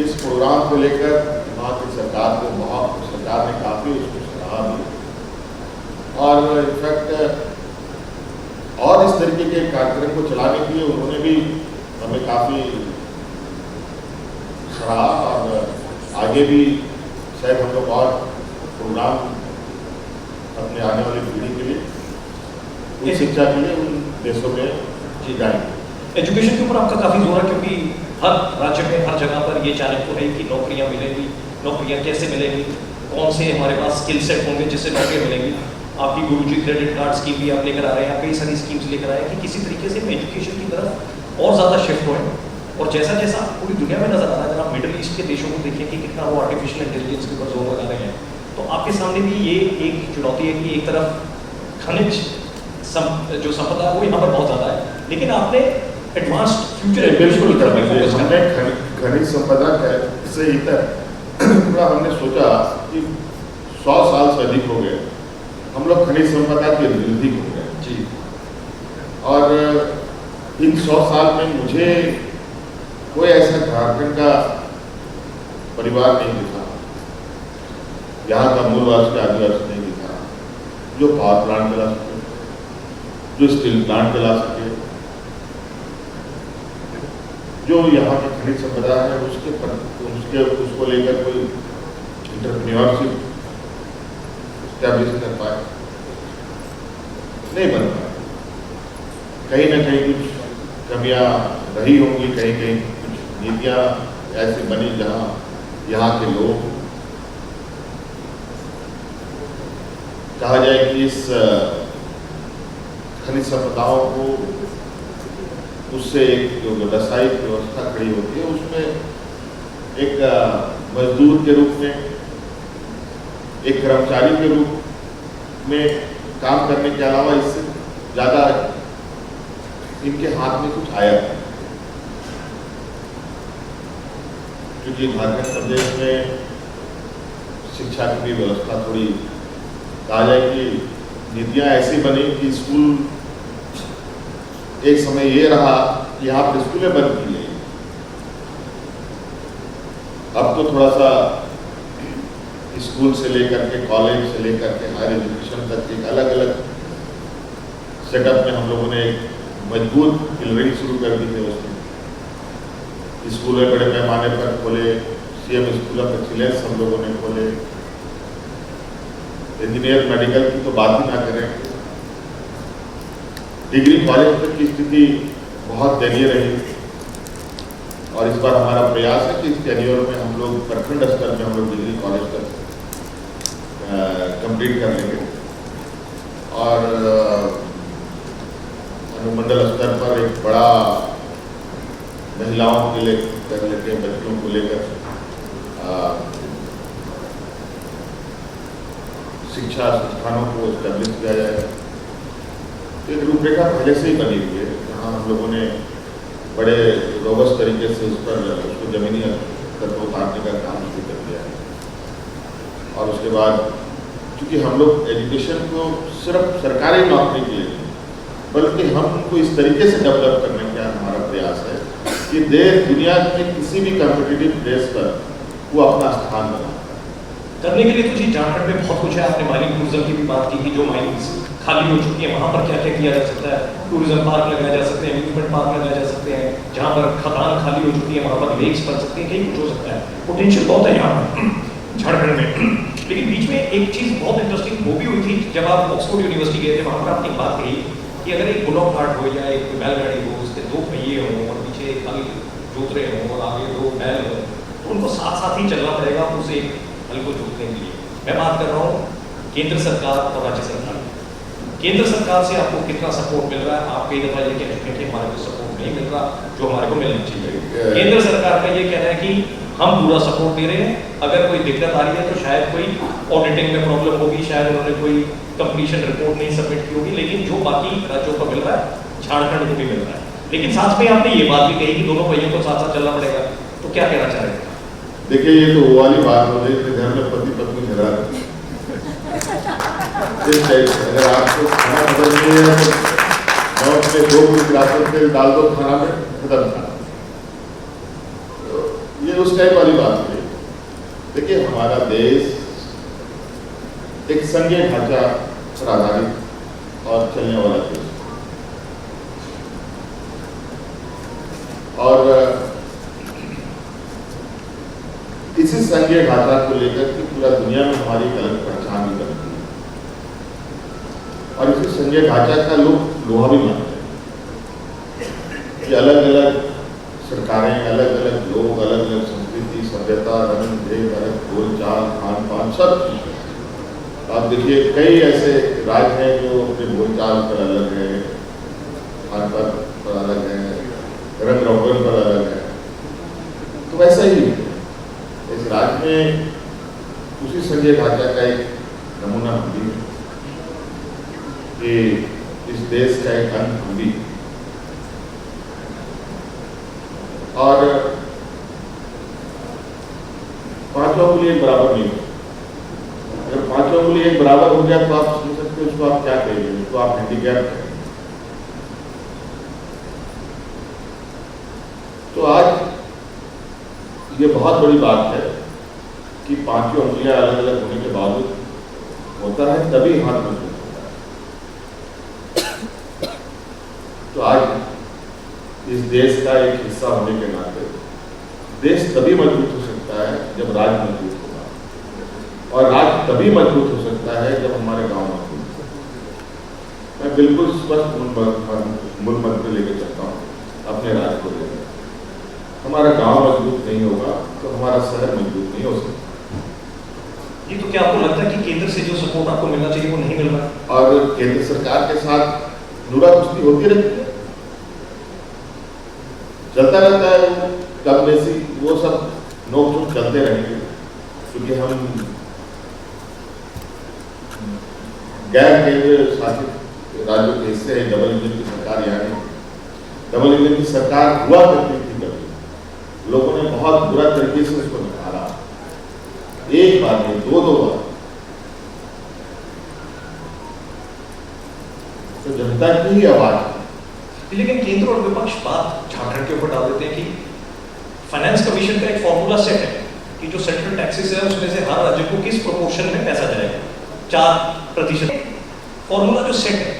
इस प्रोग्राम को लेकर वहाँ की सरकार ने काफ़ी उसको सराहा भी और इनफैक्ट और इस तरीके के कार्यक्रम को चलाने के लिए उन्होंने भी हमें काफ़ी सराहा और आगे भी शायद हम लोग और प्रोग्राम अपने आने वाली पीढ़ी के लिए, उन शिक्षा के लिए उन देशों में जाएंगे। एजुकेशन के ऊपर आपका काफ़ी जोर है, क्योंकि हर राज्य में हर जगह पर ये चैलेंज तो है कि नौकरियां मिलेंगी, नौकरियां कैसे मिलेंगी, कौन से हमारे पास स्किल सेट होंगे जिससे नौकरियां मिलेंगी। आपकी गुरुजी क्रेडिट कार्ड स्कीम भी आप लेकर आ रहे हैं, आप कई सारी स्कीम्स लेकर आए हैं कि किसी तरीके से हम एजुकेशन की तरफ और ज़्यादा शिफ्ट होएं। और जैसा जैसा पूरी दुनिया में नजर आ रहा है, अगर आप मिडिल ईस्ट के देशों को देखिए कि कितना वो आर्टिफिशियल इंटेलिजेंस के ऊपर जोर लगा रहे हैं, तो आपके सामने भी ये एक चुनौती है कि एक तरफ खनिज जो संपदा है वो यहाँ पर बहुत ज़्यादा है, लेकिन आपने एडवांस्ड फ्यूचर बिल्कुल हमने खनिज संपदा से पूरा हमने सोचा कि 100 साल से अधिक हो गए हम लोग खनिज संपदा के वृद्धि हो गए जी। और इन 100 साल में मुझे कोई ऐसा झारखंड का परिवार नहीं दिखा, यहाँ का मूलवासी के आदिवासी नहीं दिखा जो पावर प्लांट चला सके, जो स्टील प्लांट चला सके, जो यहाँ की खनिज संपदा है उसको लेकर कोई एंटरप्रेन्योरशिप एस्टैब्लिश कर पाए, नहीं बन पाए। कहीं ना कहीं कुछ कमियां रही होंगी, कहीं कहीं कुछ नीतियां ऐसी बनी जहां यहाँ के लोग कहा जाए कि इस खनिज संपदाओं को उससे एक जो व्यवसायिक व्यवस्था खड़ी होती है उसमें एक मजदूर के रूप में, एक कर्मचारी के रूप में काम करने के अलावा इससे ज़्यादा इनके हाथ में कुछ आया है। क्योंकि झारखंड प्रदेश में शिक्षा की भी व्यवस्था थोड़ी कहा जाए कि नीतियाँ ऐसी बनी कि स्कूल एक समय ये रहा कि यहाँ पर स्कूलें बंद की गई, अब तो थोड़ा सा स्कूल से लेकर के कॉलेज से लेकर के हायर एजुकेशन तक एक अलग अलग सेटअप में हम लोगों ने एक मजबूत पिलरिंग शुरू कर दी है। उसमें स्कूल में बड़े पैमाने पर खोले, सीएम स्कूल ऑफ एक्सीलेंस हम लोगों ने खोले, इंजीनियर मेडिकल की तो बात ही ना करें, डिग्री कॉलेज तक की स्थिति बहुत दयनीय रही। और इस बार हमारा प्रयास है कि इस टेन्योर में हम लोग प्रखंड स्तर में हम लोग डिग्री कॉलेज तक कंप्लीट कर लेंगे और अनुमंडल स्तर पर एक बड़ा महिलाओं के लिए कर लेते हैं, बच्चों को लेकर शिक्षा संस्थानों को एस्टेब्लिश किया जाएगा। एक रूपरेखा पहले से ही बनी हुई है, जहाँ हम लोगों ने बड़े रोबस्ट तरीके से उसको जमीनी स्तर पर उतारने का काम शुरू कर दिया है। और उसके बाद क्योंकि हम लोग एजुकेशन को सिर्फ सरकारी नौकरी के लिए नहीं, बल्कि हम उनको इस तरीके से डेवलप करने का हमारा प्रयास है कि देश दुनिया में किसी भी कॉम्पिटिटिव देश पर वो अपना स्थान बना करने के लिए। तो जी झारखंड में बहुत कुछ है, आपने माइनिंग टूरिज्म की भी बात की कि जो माइनिंग्स खाली हो चुकी है वहाँ पर क्या क्या किया जा सकता है। टूरिज्म पार्क लगाए जा सकते हैं, अम्यूजमेंट पार्क लगाए जा सकते हैं, जहाँ पर खदान खाली हो चुकी है वहाँ पर लेक्स बन सकते हैं, कहीं कुछ हो सकता है। पोटेंशियल बहुत है यहाँ पर झारखंड में। लेकिन बीच में एक चीज़ बहुत इंटरेस्टिंग वो भी हुई थी जब आप ऑक्सफोर्ड यूनिवर्सिटी गए थे, वहाँ पर आपने एक बात कही कि अगर एक बुलॉक कार्ट हो या एक बैलगाड़ी हो, उसके 2 पहिए हों और पीछे एक हल जोतरे हों और आगे 2 बैल हों, तो उनको साथ साथ ही चलना पड़ेगा उस एक हल को जोतने के लिए। मैं बात कर रहा हूँ केंद्र सरकार और राज्य सरकार। केंद्र सरकार से आपको कितना सपोर्ट मिल रहा है? आप कई दफा ये कह चुके हैं कि हमारे को सपोर्ट नहीं मिल रहा जो हमारे को मिलना चाहिए। केंद्र सरकार का ये कहना है कि हम पूरा सपोर्ट दे रहे हैं, अगर कोई दिक्कत आ रही है तो शायद कोई ऑडिटिंग में प्रॉब्लम होगी, शायद उन्होंने कोई कंप्लीशन रिपोर्ट नहीं सबमिट की होगी, लेकिन जो बाकी राज्यों को मिल रहा है झारखंड को भी मिल रहा है। लेकिन साथ में आपने ये बात भी कही कि दोनों पहियों को साथ साथ चलना पड़ेगा, तो क्या कहना चाह रहे हैं? देखिए, ये तो वो वाली बात हो गई कि घर में पति पत्नी झगड़ा अगर आपको खाना पसंद नहीं है तो उसमें 2 गिलास तेल डाल दो खाना में, खत्म खाना। तो ये उस टाइप वाली बात है। देखिए, हमारा देश एक संघीय ढांचा पर आधारित और चलने वाला देश, इसी संघीय ढांचा को लेकर के पूरा दुनिया में हमारी एक अलग पहचान भी बनती है और इसी संघीय ढांचा का लोग लोहा भी मानते हैं कि अलग अलग सरकारें, अलग अलग लोग, अलग अलग संस्कृति, सभ्यता, रंग भेद, अलग बोलचाल, खान पान, सब चीज़। आप देखिए कई ऐसे राज्य हैं जो अपने बोलचाल पर अलग है, खान पान पर अलग है, रंग रोगन पर अलग है। तो वैसा ही इस राज्य में उसी संघीय ढांचा का एक नमूना हम भी कि इस देश का एक अंग हम भी और पांचों के लिए बराबर नहीं हो। अगर पांचों के लिए एक बराबर हो गया तो आप समझ सकते हो उसको आप क्या कहेंगे, उसको आप हैंडीकैप कहेंगे। तो आज ये बहुत बड़ी बात है कि पांचों उंगलियां अलग अलग होने के बावजूद होता है तभी हाथ मजबूत होता है। तो आज इस देश का एक हिस्सा होने के नाते देश तभी मजबूत हो सकता है जब राज्य मजबूत होगा और राज्य तभी मजबूत हो सकता है जब हमारे गांव मजबूत हो। मैं बिल्कुल स्पष्ट मूल मंत्र लेकर चलता हूँ अपने राज्य को लेकर। हमारा गांव मजबूत नहीं होगा तो हमारा शहर मजबूत नहीं हो सकता। ये तो क्या आपको लगता है कि केंद्र से जो सपोर्ट आपको मिलना चाहिए वो नहीं मिल रहा है? और केंद्र सरकार के साथ नूरा कुश्ती होती रहती है, चलता रहता है वो कब बेसी, वो सब नोक झोंक चलते रहेंगे क्योंकि हम गैर केंद्र शासित राज्यों के हिस्से है। डबल इंजन की सरकार यहाँ नहीं, डबल इंजन की सरकार हुआ करती थी कभी, लोगों ने बहुत बुरा तरीके से उसको निकाला, एक बार नहीं दो बार। तो जनता की ही आवाज। लेकिन केंद्र और विपक्ष बात झारखंड के ऊपर डाल देते हैं कि फाइनेंस कमीशन का एक फॉर्मूला सेट है कि जो सेंट्रल टैक्सेस है उसमें से हर राज्य को किस प्रोपोर्शन में पैसा जाएगा, 4% फॉर्मूला जो सेट है।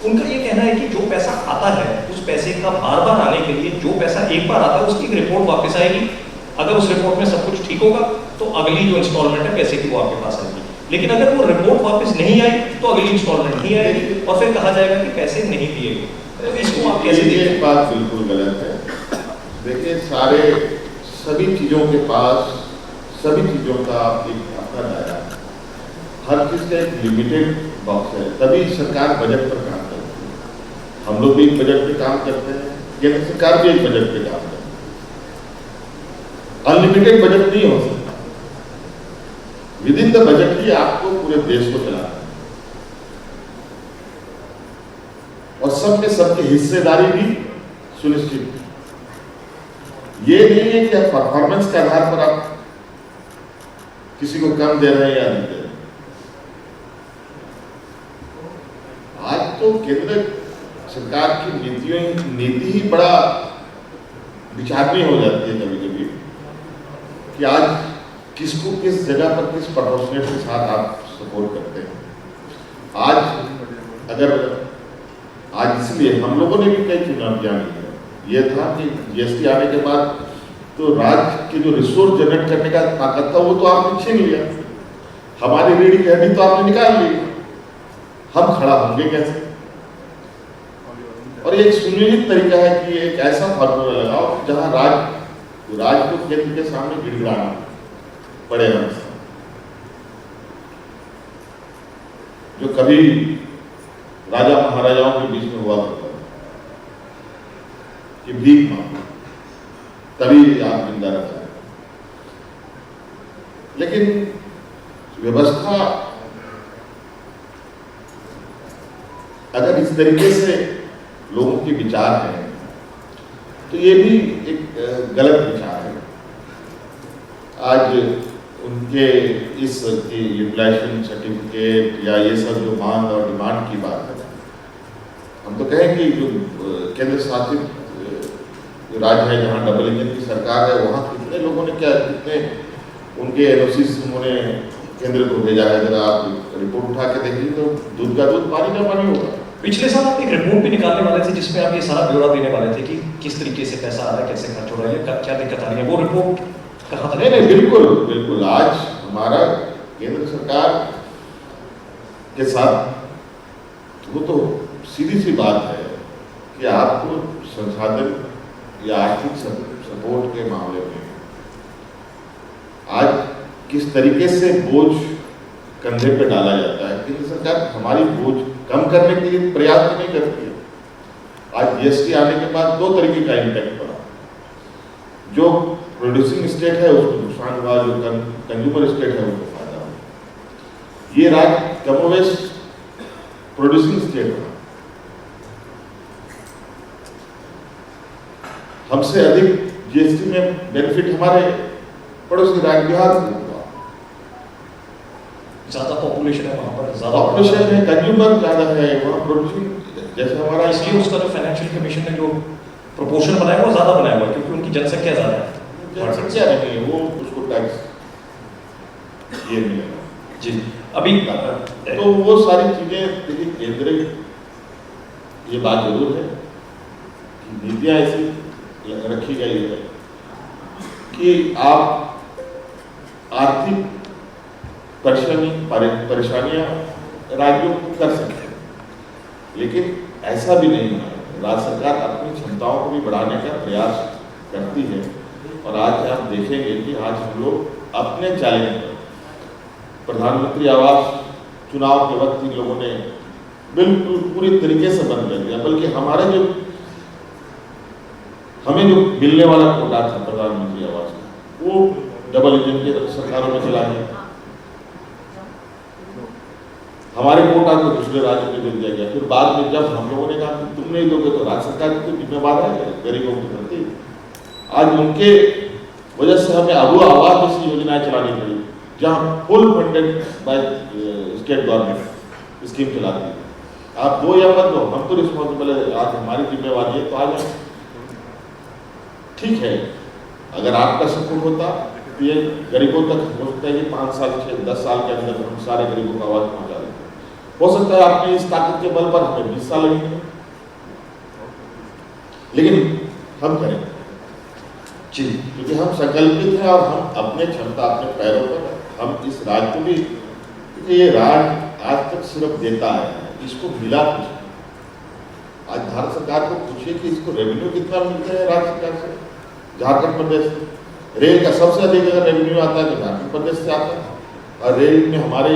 उनका ये कहना है कि जो पैसा आता है उस पैसे का बार बार आने के लिए जो पैसा एक बार आता है उसकी एक रिपोर्ट वापस आएगी। अगर उस रिपोर्ट में सब कुछ ठीक होगा तो अगली जो इंस्टॉलमेंट है पैसे की वो आपके पास आएगी, लेकिन अगर वो रिपोर्ट वापस नहीं आई तो अगली इंस्टॉलमेंट नहीं आएगी और फिर कहा जाएगा कि पैसे नहीं दिए गए। तो इसको आप कैसे देखते हैं? ये बात बिल्कुल गलत है। देखिए सभी चीजों के पास सभी चीजों का एक अपना दायरा है, हर चीज का एक लिमिटेड बॉक्स है, तभी सरकार बजट पर काम करती है। हम लोग भी एक बजट पे काम करते हैं, केंद्र सरकार भी एक बजट पे काम करती है। अनलिमिटेड बजट नहीं हो सकता, विद इन द बजट ही आपको पूरे देश को चलाना है और सबके सबकी हिस्सेदारी भी सुनिश्चित। ये नहीं है कि आप परफॉर्मेंस के आधार पर आप किसी को कम दे रहे हैं या नहीं दे रहे। आज तो केंद्र सरकार की नीति ही बड़ा विचारणीय हो जाती है कभी कभी कि आज किसको किस जगह पर किस प्रोपोर्शनेट के साथ आप सपोर्ट करते हैं। आज इसलिए हम लोगों ने भी कई चुनौतियां ली है। ये था कि जीएसटी आने के बाद तो राज्य के जो रिसोर्स जनरेट करने का ताकत था वो तो आपने छीन लिया, हमारी रीढ़ की हड्डी तो आपने निकाल ली, हम खड़ा होंगे कैसे? और ये एक सुनियोजित तरीका है कि एक ऐसा फॉर्मूला लगाओ जहां राज्य को केंद्र के सामने गिड़गिड़ाना पड़े हमसे, जो कभी राजा महाराजाओं के बीच में हुआ करता था कि भीख मांगो तभी आप जिंदा रह जाए। लेकिन व्यवस्था अगर इस तरीके से लोगों के विचार हैं तो ये भी एक गलत विचार है। आज उनके इस यूटिलाइजेशन सर्टिफिकेट या ये सब जो मांग और डिमांड की बात है, हम तो कहें कि जो केंद्र शासित राज्य है जहाँ डबल इंजन की सरकार है वहाँ कितने लोगों ने कितने उनके एनओसी उन्होंने केंद्र को भेजा है। जरा आप रिपोर्ट उठा के देखिए तो दूध का दूध पानी का पानी होगा। पिछले साल आप एक रिपोर्ट भी निकालने वाले थे जिसमें आप ये सारा ब्यौरा देने वाले थे कि किस तरीके से पैसा आ रहा है, कैसे खर्च हो रहा है, क्या दिक्कत आ रही है। वो रिपोर्ट कहाँ तक? नहीं, बिल्कुल बिल्कुल। आज हमारा केंद्र सरकार के साथ वो तो सीधी सी बात है कि आपको संसाधन या आर्थिक सपोर्ट के मामले में आज किस तरीके से बोझ कंधे पे डाला जाता है। केंद्र सरकार हमारी बोझ कम करने के लिए प्रयास नहीं करती है। आज जीएसटी आने के बाद दो तरीके का इम्पैक्ट पड़ा। जो प्रोड्यूसिंग स्टेट है उसको नुकसान हुआ, जो कंज्यूमर स्टेट है उसको फायदा हुआ। ये राज्य कमोवेश प्रोड्यूसिंग स्टेट हुआ, हमसे अधिक जीएसटी में बेनिफिट हमारे पड़ोसी राज्य बिहार को हुआ। ज्यादा पॉपुलेशन है वहाँ पर, ज्यादा पॉपुलेशन है, कंज्यूमर ज्यादा है वहाँ, प्रोड्यूसिंग जैसे हमारा, इसलिए उसका जो फाइनेंशियल कमीशन ने जो प्रोपोर्शन बनाया वो ज्यादा बनाया हुआ है क्योंकि उनकी जनसंख्या ज्यादा है। जनसंख्या नहीं है, वो उसको टैक्स ये मिलेगा जी। अभी तो वो सारी चीजें देखिए, केंद्र ये बात जरूर है कि नीतियां ऐसी रखी गई है कि आप आर्थिक परेशानियां राज्यों को कर सकते हैं, लेकिन ऐसा भी नहीं है। राज्य सरकार अपनी क्षमताओं को भी बढ़ाने का प्रयास करती है। और आज आप देखेंगे कि आज हम लोग अपने चैलेंज पर, प्रधानमंत्री आवास चुनाव के वक्त इन लोगों ने बिल्कुल पूरी तरीके से बंद कर दिया, बल्कि हमारे जो हमें जो मिलने वाला कोटा था प्रधानमंत्री आवास का, वो डबल इंजन के सरकारों में चला गया। हमारे कोटा को दूसरे राज्य में मिल जाएगा। फिर बाद में जब हम लोगों ने कहा कि तुम नहीं दोगे तो राज्य सरकार की तो जिम्मेवार है गरीबों की प्रति। आज उनके वजह से हमें अबू आवास जैसी योजनाएं चलानी पड़ी, जहां full funded by state government scheme चलाती है। आप दो या मत दो, हम तो रिस्पॉन्सिबल है, आज हमारी जिम्मेवारी है। तो आज ठीक है, अगर आपका सपोर्ट होता तो ये गरीबों तक हो सकता है कि 5 साल 10 साल के अंदर हम सारे गरीबों को आवाज पहुंचा देते। हो सकता है आपने इस ताकत के बल पर हमें 20 साल लगेंगे, लेकिन हम करेंगे जी, क्योंकि हम संकल्पित हैं और हम अपने क्षमता, अपने पैरों पर हम इस राज्य को भी, क्योंकि ये राज्य आज तक सिर्फ देता है, इसको मिला कुछ। आज भारत सरकार को पूछिए कि इसको रेवेन्यू कितना मिलता है राज्य सरकार से, झारखंड प्रदेश से। रेल का सबसे अधिक अगर रेवेन्यू आता है तो झारखंड प्रदेश से आता है। और रेल में हमारे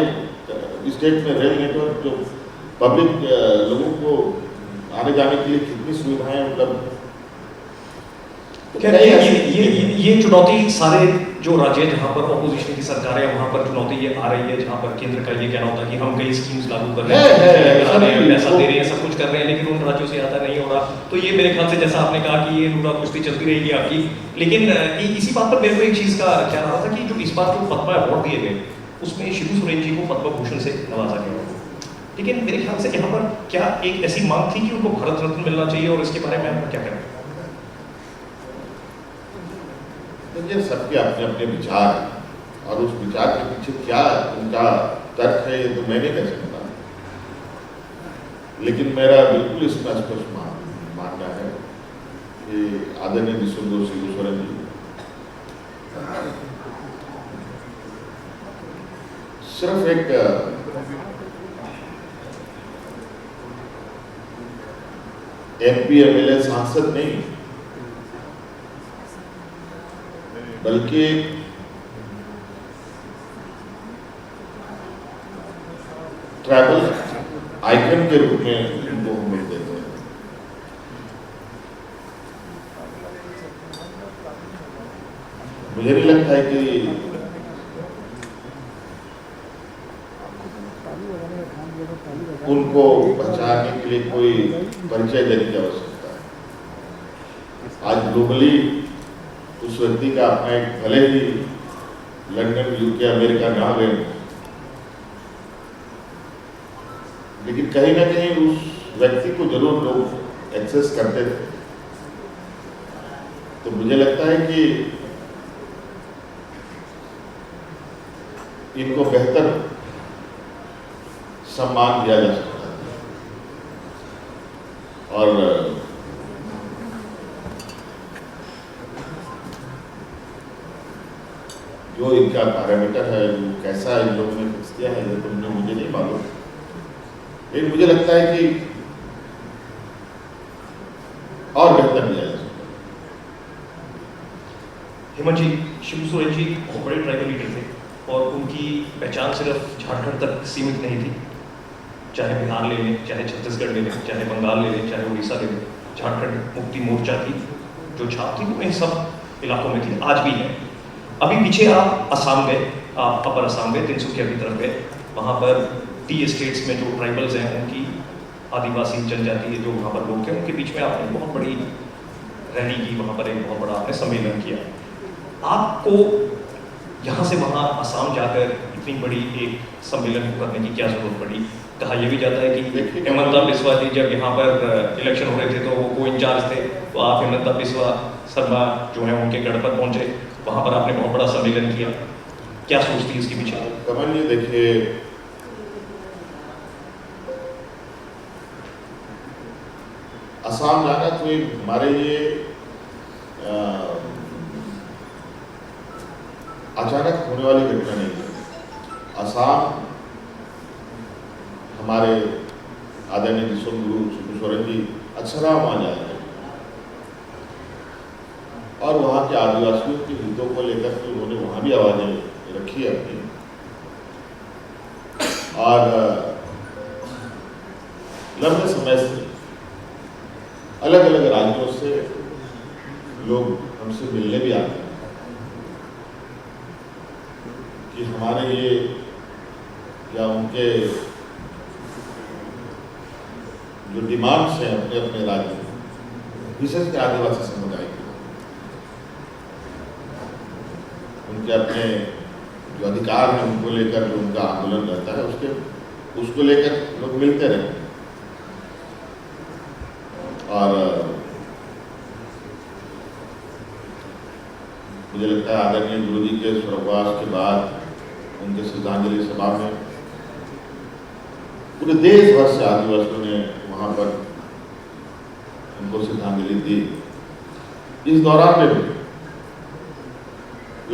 स्टेट में रेल नेटवर्क जो पब्लिक लोगों को आने जाने के लिए कितनी सुविधाएं उपलब्ध। ये चुनौती सारे जो राज्य जहाँ पर ऑपोजिशन की सरकार है वहाँ पर चुनौती ये आ रही है, जहाँ पर केंद्र का ये कहना होता है कि हम कई स्कीम्स लागू कर रहे हैं, पैसा दे रहे हैं, सब कुछ कर रहे हैं, लेकिन उन राज्यों से आता नहीं हो रहा। तो ये मेरे ख्याल से जैसा आपने कहा कि ये लूटा कुश्ती चलती रहेगी आपकी। लेकिन इसी बात पर मेरे को एक चीज़ का ख्याल आ रहा था कि जो इस बार जो पद्मा अवार्ड दिए गए उसमें शिबू सोरेन जी को पद्म भूषण से नवाजा गया, लेकिन मेरे ख्याल से यहाँ पर क्या एक ऐसी मांग थी कि उनको भारत रत्न मिलना चाहिए, और इसके बारे में आप क्या करें? ये सबके अपने अपने विचार हैं, और उस विचार के पीछे क्या उनका तर्क है ये तो मैं नहीं कह सकता, लेकिन मेरा बिल्कुल इसमें स्पष्ट मानना है कि आदरणीय विश्वगुरु शिबू सोरेन जी सिर्फ एक MP MLA सांसद नहीं, बल्कि ट्रैवल आइकन के रूप में इनको हम लोग देते हैं। मुझे नहीं लगता है कि उनको पहचानने के लिए कोई परिचय देने की आवश्यकता है। आज ग्लोबली उस व्यक्ति का अपना एक, भले ही लंदन UK अमेरिका ना गए, लेकिन कहीं ना कहीं उस व्यक्ति को जरूर लोग एक्सेस करते थे। तो मुझे लगता है कि इनको बेहतर सम्मान दिया जा सकता है। और जो इनका पैरामीटर है, वो कैसा इन लोगों ने फिक्स किया है, ये तो मुझे नहीं मालूम। लेकिन मुझे लगता है कि और बेहतर किया जाए। हेमंत जी, शिबू सोरेन जी बहुत बड़े ट्राइबल लीडर थे और उनकी पहचान सिर्फ झारखंड तक सीमित नहीं थी। चाहे बिहार ले लें, चाहे छत्तीसगढ़ ले लें, चाहे बंगाल ले लें, चाहे उड़ीसा ले लें, झारखंड मुक्ति मोर्चा की जो छाप थी वो इन सब इलाकों में थी, आज भी है। अभी पीछे आप असम गए, आप अपर असम गए, तिनसुकिया की तरफ गए, वहाँ पर टी एस्टेट्स में जो ट्राइबल्स हैं, उनकी आदिवासी जनजाति जो वहाँ पर लोग थे, उनके बीच में आपने बहुत बड़ी रैली की, वहाँ पर एक बहुत बड़ा आपने सम्मेलन किया। आपको यहाँ से वहाँ असम जाकर इतनी बड़ी एक सम्मेलन करने की क्या जरूरत पड़ी? कहा यह भी जाता है कि हेमंत बिस्वा जी जब यहाँ पर इलेक्शन हो रहे थे तो वो को इंचार्ज थे, तो आप हेमंत बिस्वा शर्मा जो है उनके गढ़ पर पहुंचे, वहाँ पर आपने बहुत बड़ा सम्मेलन किया। क्या सोच थी इसके पीछे? कमल जी देखिए, असम जाना कोई हमारे लिए अचानक होने वाली घटना नहीं है। असम हमारे आदरणीय विश्वगुरु शिबू सोरेन जी अक्षरा वहाँ जा रहे हैं और वहाँ के आदिवासियों के हितों को लेकर के उन्होंने वहाँ भी आवाज़ें रखी है अपनी। और लंबे समय से अलग अलग राज्यों से लोग हमसे मिलने भी आते हैं कि हमारे ये या उनके जो डिमांड्स हैं अपने अपने राज्य में, विशेष के आदिवासी समुदाय के, उनके अपने जो अधिकार हैं उनको लेकर जो उनका आंदोलन रहता है, उसको लेकर लोग मिलते रहते हैं। और मुझे लगता है आदरणीय गुरु जी के स्वर्गवास के बाद उनके श्रद्धांजलि सभा में पूरे देश भर से आदिवासियों ने वहाँ पर उनको श्रद्धांजलि दी। इस दौरान में भी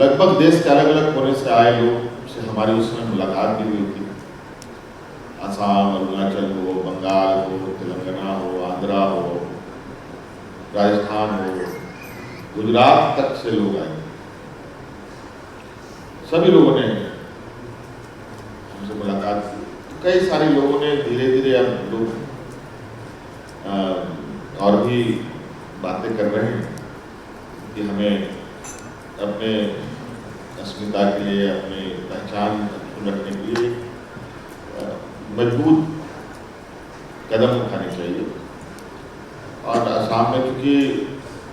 लगभग देश के अलग अलग कोने से आए लोग से हमारी उस समय मुलाकात भी हुई थी। असम, अरुणाचल हो, बंगाल हो, तेलंगाना हो, आंध्रा हो, राजस्थान हो, गुजरात तक से लोग आए। सभी लोगों ने हमसे मुलाकात की। तो कई सारे लोगों ने धीरे धीरे अब लोग और भी बातें कर रहे हैं कि हमें अपने अस्मिता के लिए, अपनी पहचान रखने के लिए मजबूत कदम उठाने चाहिए। और असम में, क्योंकि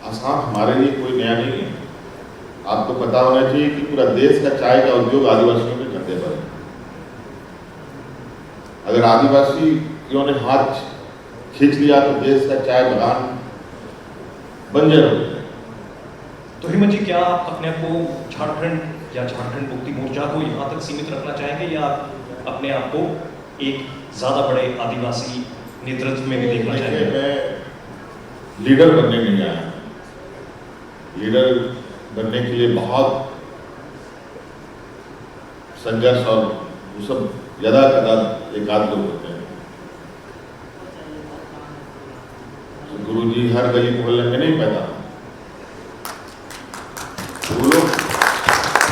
असम हमारे लिए कोई नया नहीं है, आपको पता होना चाहिए कि पूरा देश का चाय का उद्योग आदिवासियों के कंधे पर है। अगर आदिवासियों ने हाथ खींच लिया तो देश का चाय बगान बंजर हो जाए। तो हेमंत जी, क्या आप अपने आप को झारखंड या झारखंड मुक्ति मोर्चा को यहाँ तक सीमित रखना चाहेंगे या अपने आप को एक ज्यादा बड़े आदिवासी नेतृत्व में भी देखना चाहेंगे? मैं लीडर बनने नहीं आया। लीडर बनने के लिए बहुत संघर्ष और वो सब ज्यादा एक आध लोग होते हैं। तो गुरु जी हर गली मोहल्ले में नहीं पैदा, वो लोग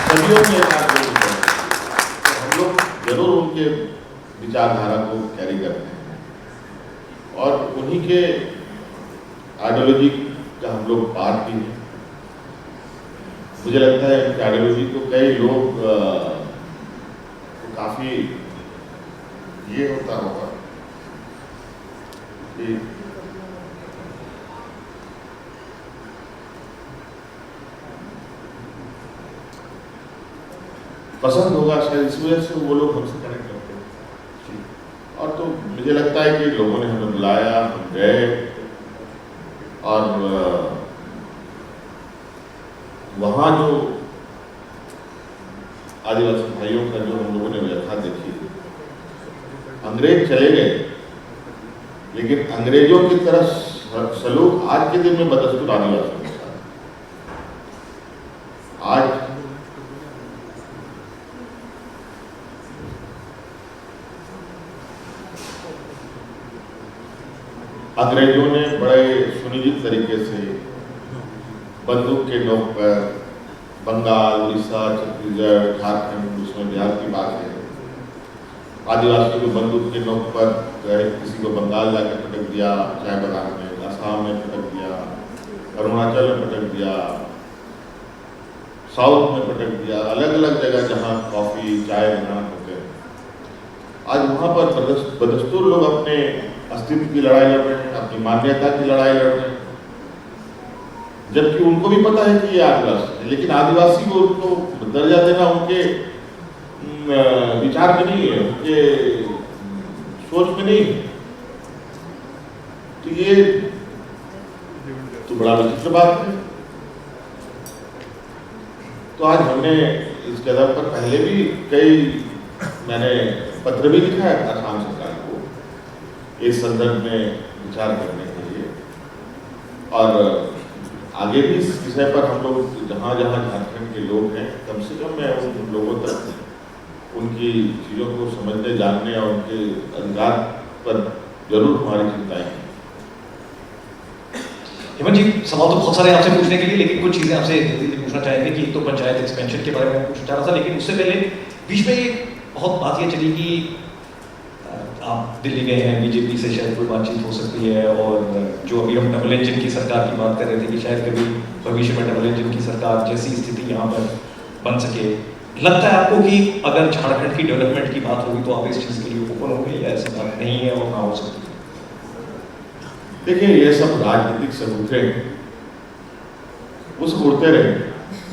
सदियों में एक आध लोग होते हैं। तो हम लोग जरूर उनके विचारधारा को कैरी करते हैं और उन्हीं के आइडियोलॉजी का हम लोग पार्ट भी हैं। मुझे लगता है उनकी आइडियोलॉजी को कई लोग काफी ये होता होगा कि पसंद होगा, शायद इस वजह से वो लोग हमसे कनेक्ट करते हैं। और तो मुझे लगता है कि लोगों ने हमें बुलाया, हम गए और वहाँ जो आदिवासी भाइयों का जो हम लोगों ने व्यथा देखी, अंग्रेज चले गए लेकिन अंग्रेजों की तरह सलूक आज के दिन में बदस्तूर आदिवासियों के साथ। आज अंग्रेजों ने बड़े सुनिश्चित तरीके से बंदूक के नोक पर बंगाल, उड़ीसा, छत्तीसगढ़, झारखंड, उसमें बिहार की बात है, आदिवासियों को बंदूक के नोक पर किसी को बंगाल जाकर पटक दिया, चाय बागान में, असम में पटक दिया, अरुणाचल में पटक दिया, साउथ में पटक दिया, अलग अलग जगह जहाँ कॉफ़ी चाय बनाना होते हैं। आज वहाँ पर बदस्तूर लोग अपने अस्तित्व की लड़ाई लड़ रहे हैं, अपनी मान्यता की लड़ाई लड़ रहे हैं, जबकि उनको भी पता है कि ये आदिवासी है, लेकिन आदिवासी को उनको दर्जा देना उनके विचार में नहीं है, उनके सोच में नहीं है। तो ये तो बड़ा विचित्र बात है। तो आज हमने इस कदम पर पहले भी मैंने पत्र भी लिखा है असम सरकार को इस संदर्भ में विचार करने के लिए, और आगे भी इस विषय पर हम लोग जहाँ जहाँ झारखंड के लोग हैं, कम से कम मैं उन लोगों तक उनकी चीज़ों को समझने, जानने और उनके अधिकार पर जरूर हमारी चिंताएं हैं। हेमंत जी, सवाल तो बहुत सारे आपसे पूछने के लिए, लेकिन कुछ चीज़ें आपसे पूछना चाहेंगे कि तो पंचायत एक्सपेंशन के बारे में पूछना चाह रहा था, लेकिन उससे पहले बीच में एक बहुत बात ये चली कि आप दिल्ली गए हैं, बीजेपी से शायद कोई बातचीत हो सकती है, और जो अभी हम डबल इंजन की सरकार की बात कर रहे थे कि शायद कभी भविष्य में डबल इंजन की सरकार जैसी स्थिति यहाँ पर बन सके। लगता है आपको कि अगर झारखंड की डेवलपमेंट की बात होगी तो आप इस चीज़ के लिए ओपन होंगे, या ऐसी बात नहीं है और ना हो सकती? देखिए, ये सब राजनीतिक सबूते हैं, उसको उड़ते रहे,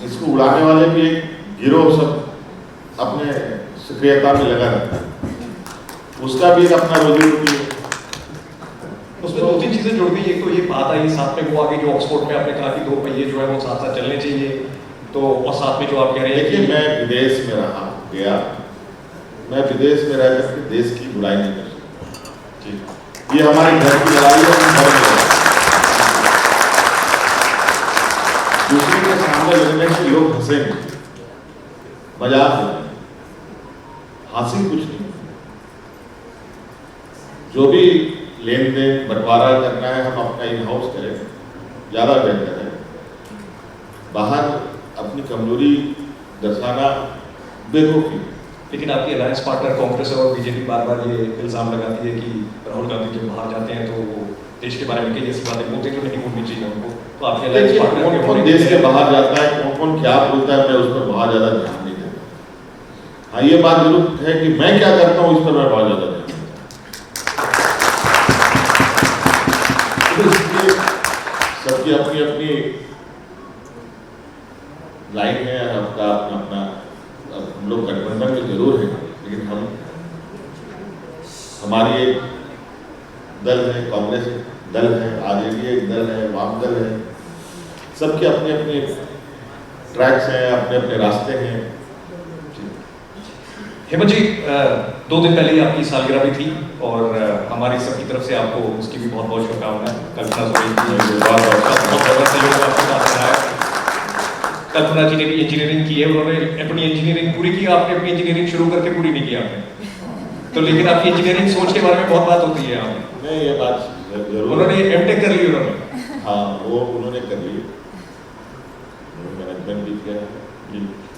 इसको उड़ाने वाले भी एक गिरोह सब अपने सक्रियता में लगा रहता है, उसका भी एक अपना रोजी रोटी है। उसमें दो तीन चीजें जुड़ गई। एक तो ये बात आई साथ में वो आगे जो ऑक्सफोर्ड में आपने कहा कि 2 पहिए जो है वो साथ साथ चलने चाहिए, तो और साथ में जो आप कह रहे हैं, देखिए मैं विदेश में गया, मैं विदेश में रह करके देश की बुराई नहीं कर सकता। ये हमारे घर की लड़ाई है, घर में दूसरे के सामने लड़ने से लोग हंसेंगे, मजाक है, हासिल कुछ नहीं। जो भी लेन देन बंटवारा करना है हम अपना इन हाउस करें, ज़्यादा बेहतर है। बाहर अपनी कमजोरी दर्शाना बेवकूफ़ी। लेकिन आपकी अलायंस पार्टनर कांग्रेस और बीजेपी बार बार ये इल्ज़ाम लगाती है कि राहुल गांधी जब बाहर जाते हैं तो वो देश के बारे में कई ऐसी बातें बोलते तो नहीं बोलनी चाहिए उनको। तो आपके अलायंस पार्टनर कौन देश के बाहर जाता है, कौन कौन क्या बोलता है, मैं उस पर बहुत ज़्यादा ध्यान नहीं देता। हाँ, ये बात जरूर है कि मैं क्या करता हूँ इस पर मैं बहुत ज़्यादा ध्यान देता हूँ। सबकी अपनी अपनी लाइन है, अपना अपना हम लोग गठबंधन में जरूर हैं, लेकिन हमारी एक दल है, कांग्रेस दल है, आरजेडी एक दल है, वाम दल है, सबके अपने अपने ट्रैक्स हैं, अपने अपने रास्ते हैं। हेमंत जी, 2 दिन पहले आपकी सालगिरह भी थी और हमारी सबकी तरफ से आपको उसकी भी बहुत बहुत शुभकामनाएं। कल्पना जी ने भी इंजीनियरिंग की है, उन्होंने अपनी इंजीनियरिंग पूरी की, आपने अपनी इंजीनियरिंग शुरू करके पूरी नहीं की आपने, तो लेकिन आपकी इंजीनियरिंग सोच के बारे में बहुत बात होती है यहाँ पे। नहीं, ये बात जरूर, उन्होंने एमटेक कर ली, उन्होंने हाँ वो उन्होंने कर ली, मैनेजमेंट भी किया है।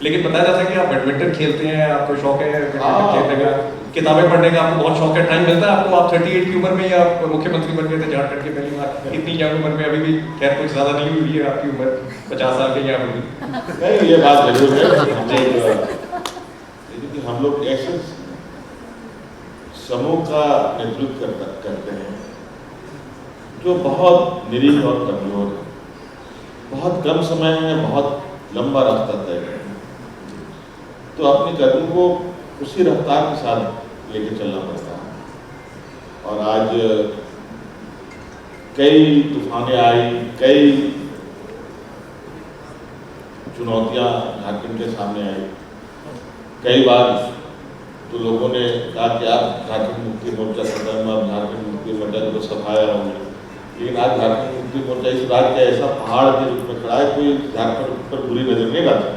लेकिन बताया जाता है कि आप बैडमिंटन खेलते हैं, आपको शौक है खेलने का, किताबें पढ़ने का आपको बहुत शौक है, टाइम मिलता है आपको? आप 38 की उम्र में ही आप मुख्यमंत्री बन गए थे झारखंड के पहली बार, इतनी यंग उम्र में, अभी भी खैर कुछ ज़्यादा नहीं हुई है आपकी उम्र, 50 साल के यहाँ भी। नहीं, ये बात जरूर है, हम लोग ऐसे समूह का नेतृत्व करते हैं जो बहुत निरीह और कमजोर है, बहुत कम समय है, बहुत लंबा रास्ता तय है, तो अपने कदम को उसी रफ्तार के साथ लेके चलना पड़ता है। और आज कई तूफानें आई, कई चुनौतियां झारखंड के सामने आई। कई बार तो लोगों ने कहा कि आप झारखंड मुक्ति मोर्चा खत्म, अब झारखंड मुक्ति मोर्चा को सफाया होगी, लेकिन आज झारखंड मुक्ति मोर्चा इस राज्य का ऐसा पहाड़ के रूप में खड़ा है, कोई झारखंड पर बुरी नजर नहीं डालता।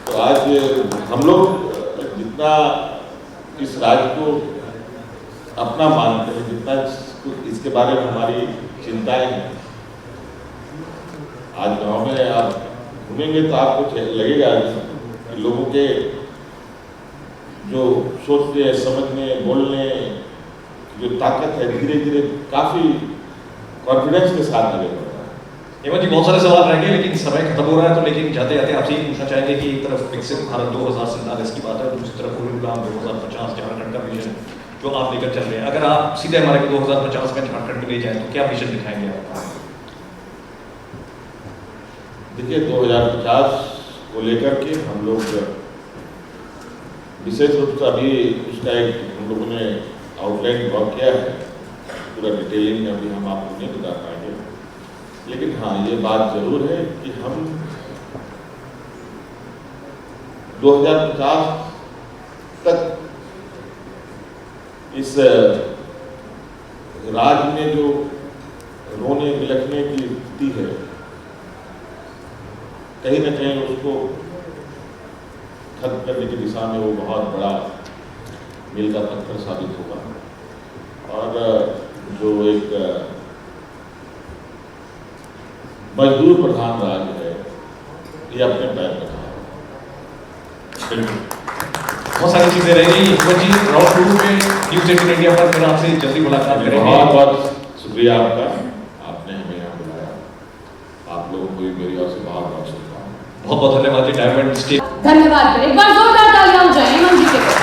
तो आज हम लोग जितना इस राज्य को अपना मानते हैं, जितना इसको तो इसके बारे में हमारी चिंताएं हैं। आज गांव में आप घूमेंगे तो आपको लगेगा कि लोगों के जो सोचने, समझने, बोलने की जो ताकत है धीरे धीरे काफी कॉन्फिडेंस के साथ आगे बढ़ रहा है। हेमंत जी, बहुत सारे सवाल रहेंगे लेकिन समय खत्म हो रहा है, तो लेकिन जाते जाते आपसे ये पूछना चाहेंगे कि एक तरफ विकसित भारत 2047 की बात है, दूसरी तरफ पूर्ण गुलाम 2050 झारखंड का विजन जो आप लेकर चल रहे हैं, अगर आप सीधे हमारे को 2050 में झारखंड में ले जाए तो क्या विजन दिखाएंगे आप? देखिए, 2050 को लेकर के हम लोग विशेष रूप से अभी उसका एक हम लोगों ने आउटलाइन ड्रॉ किया है, पूरा डिटेलिंग में अभी हम आपको नहीं बता पाएंगे, लेकिन हाँ ये बात जरूर है कि हम 2050 तक इस राज्य में जो रोने बिलखने की स्थिति है, कहीं न कहीं उसको खत्म करने की दिशा में वो बहुत बड़ा मील का पत्थर साबित होगा। और जो एक मजदूर प्रधान राज्य है, ये अपने पैर पर खड़ा है। बहुत सारी चीजें रहेंगी। हेमंत जी, राउंड 2 में न्यूज़ 18 इंडिया पर फिर आपसे जल्दी मुलाकात करेंगे। बहुत बहुत शुक्रिया आपका, आपने हमें यहाँ बुलाया। आप लोगों को भी मेरी ओर से बहुत बहुत शुभकामनाएं। बहुत बहुत धन्यवाद जी। डायमंड स्टेट धन्यवाद। एक बार जोरदार तालियां हो जाए हेमंत जी के लिए।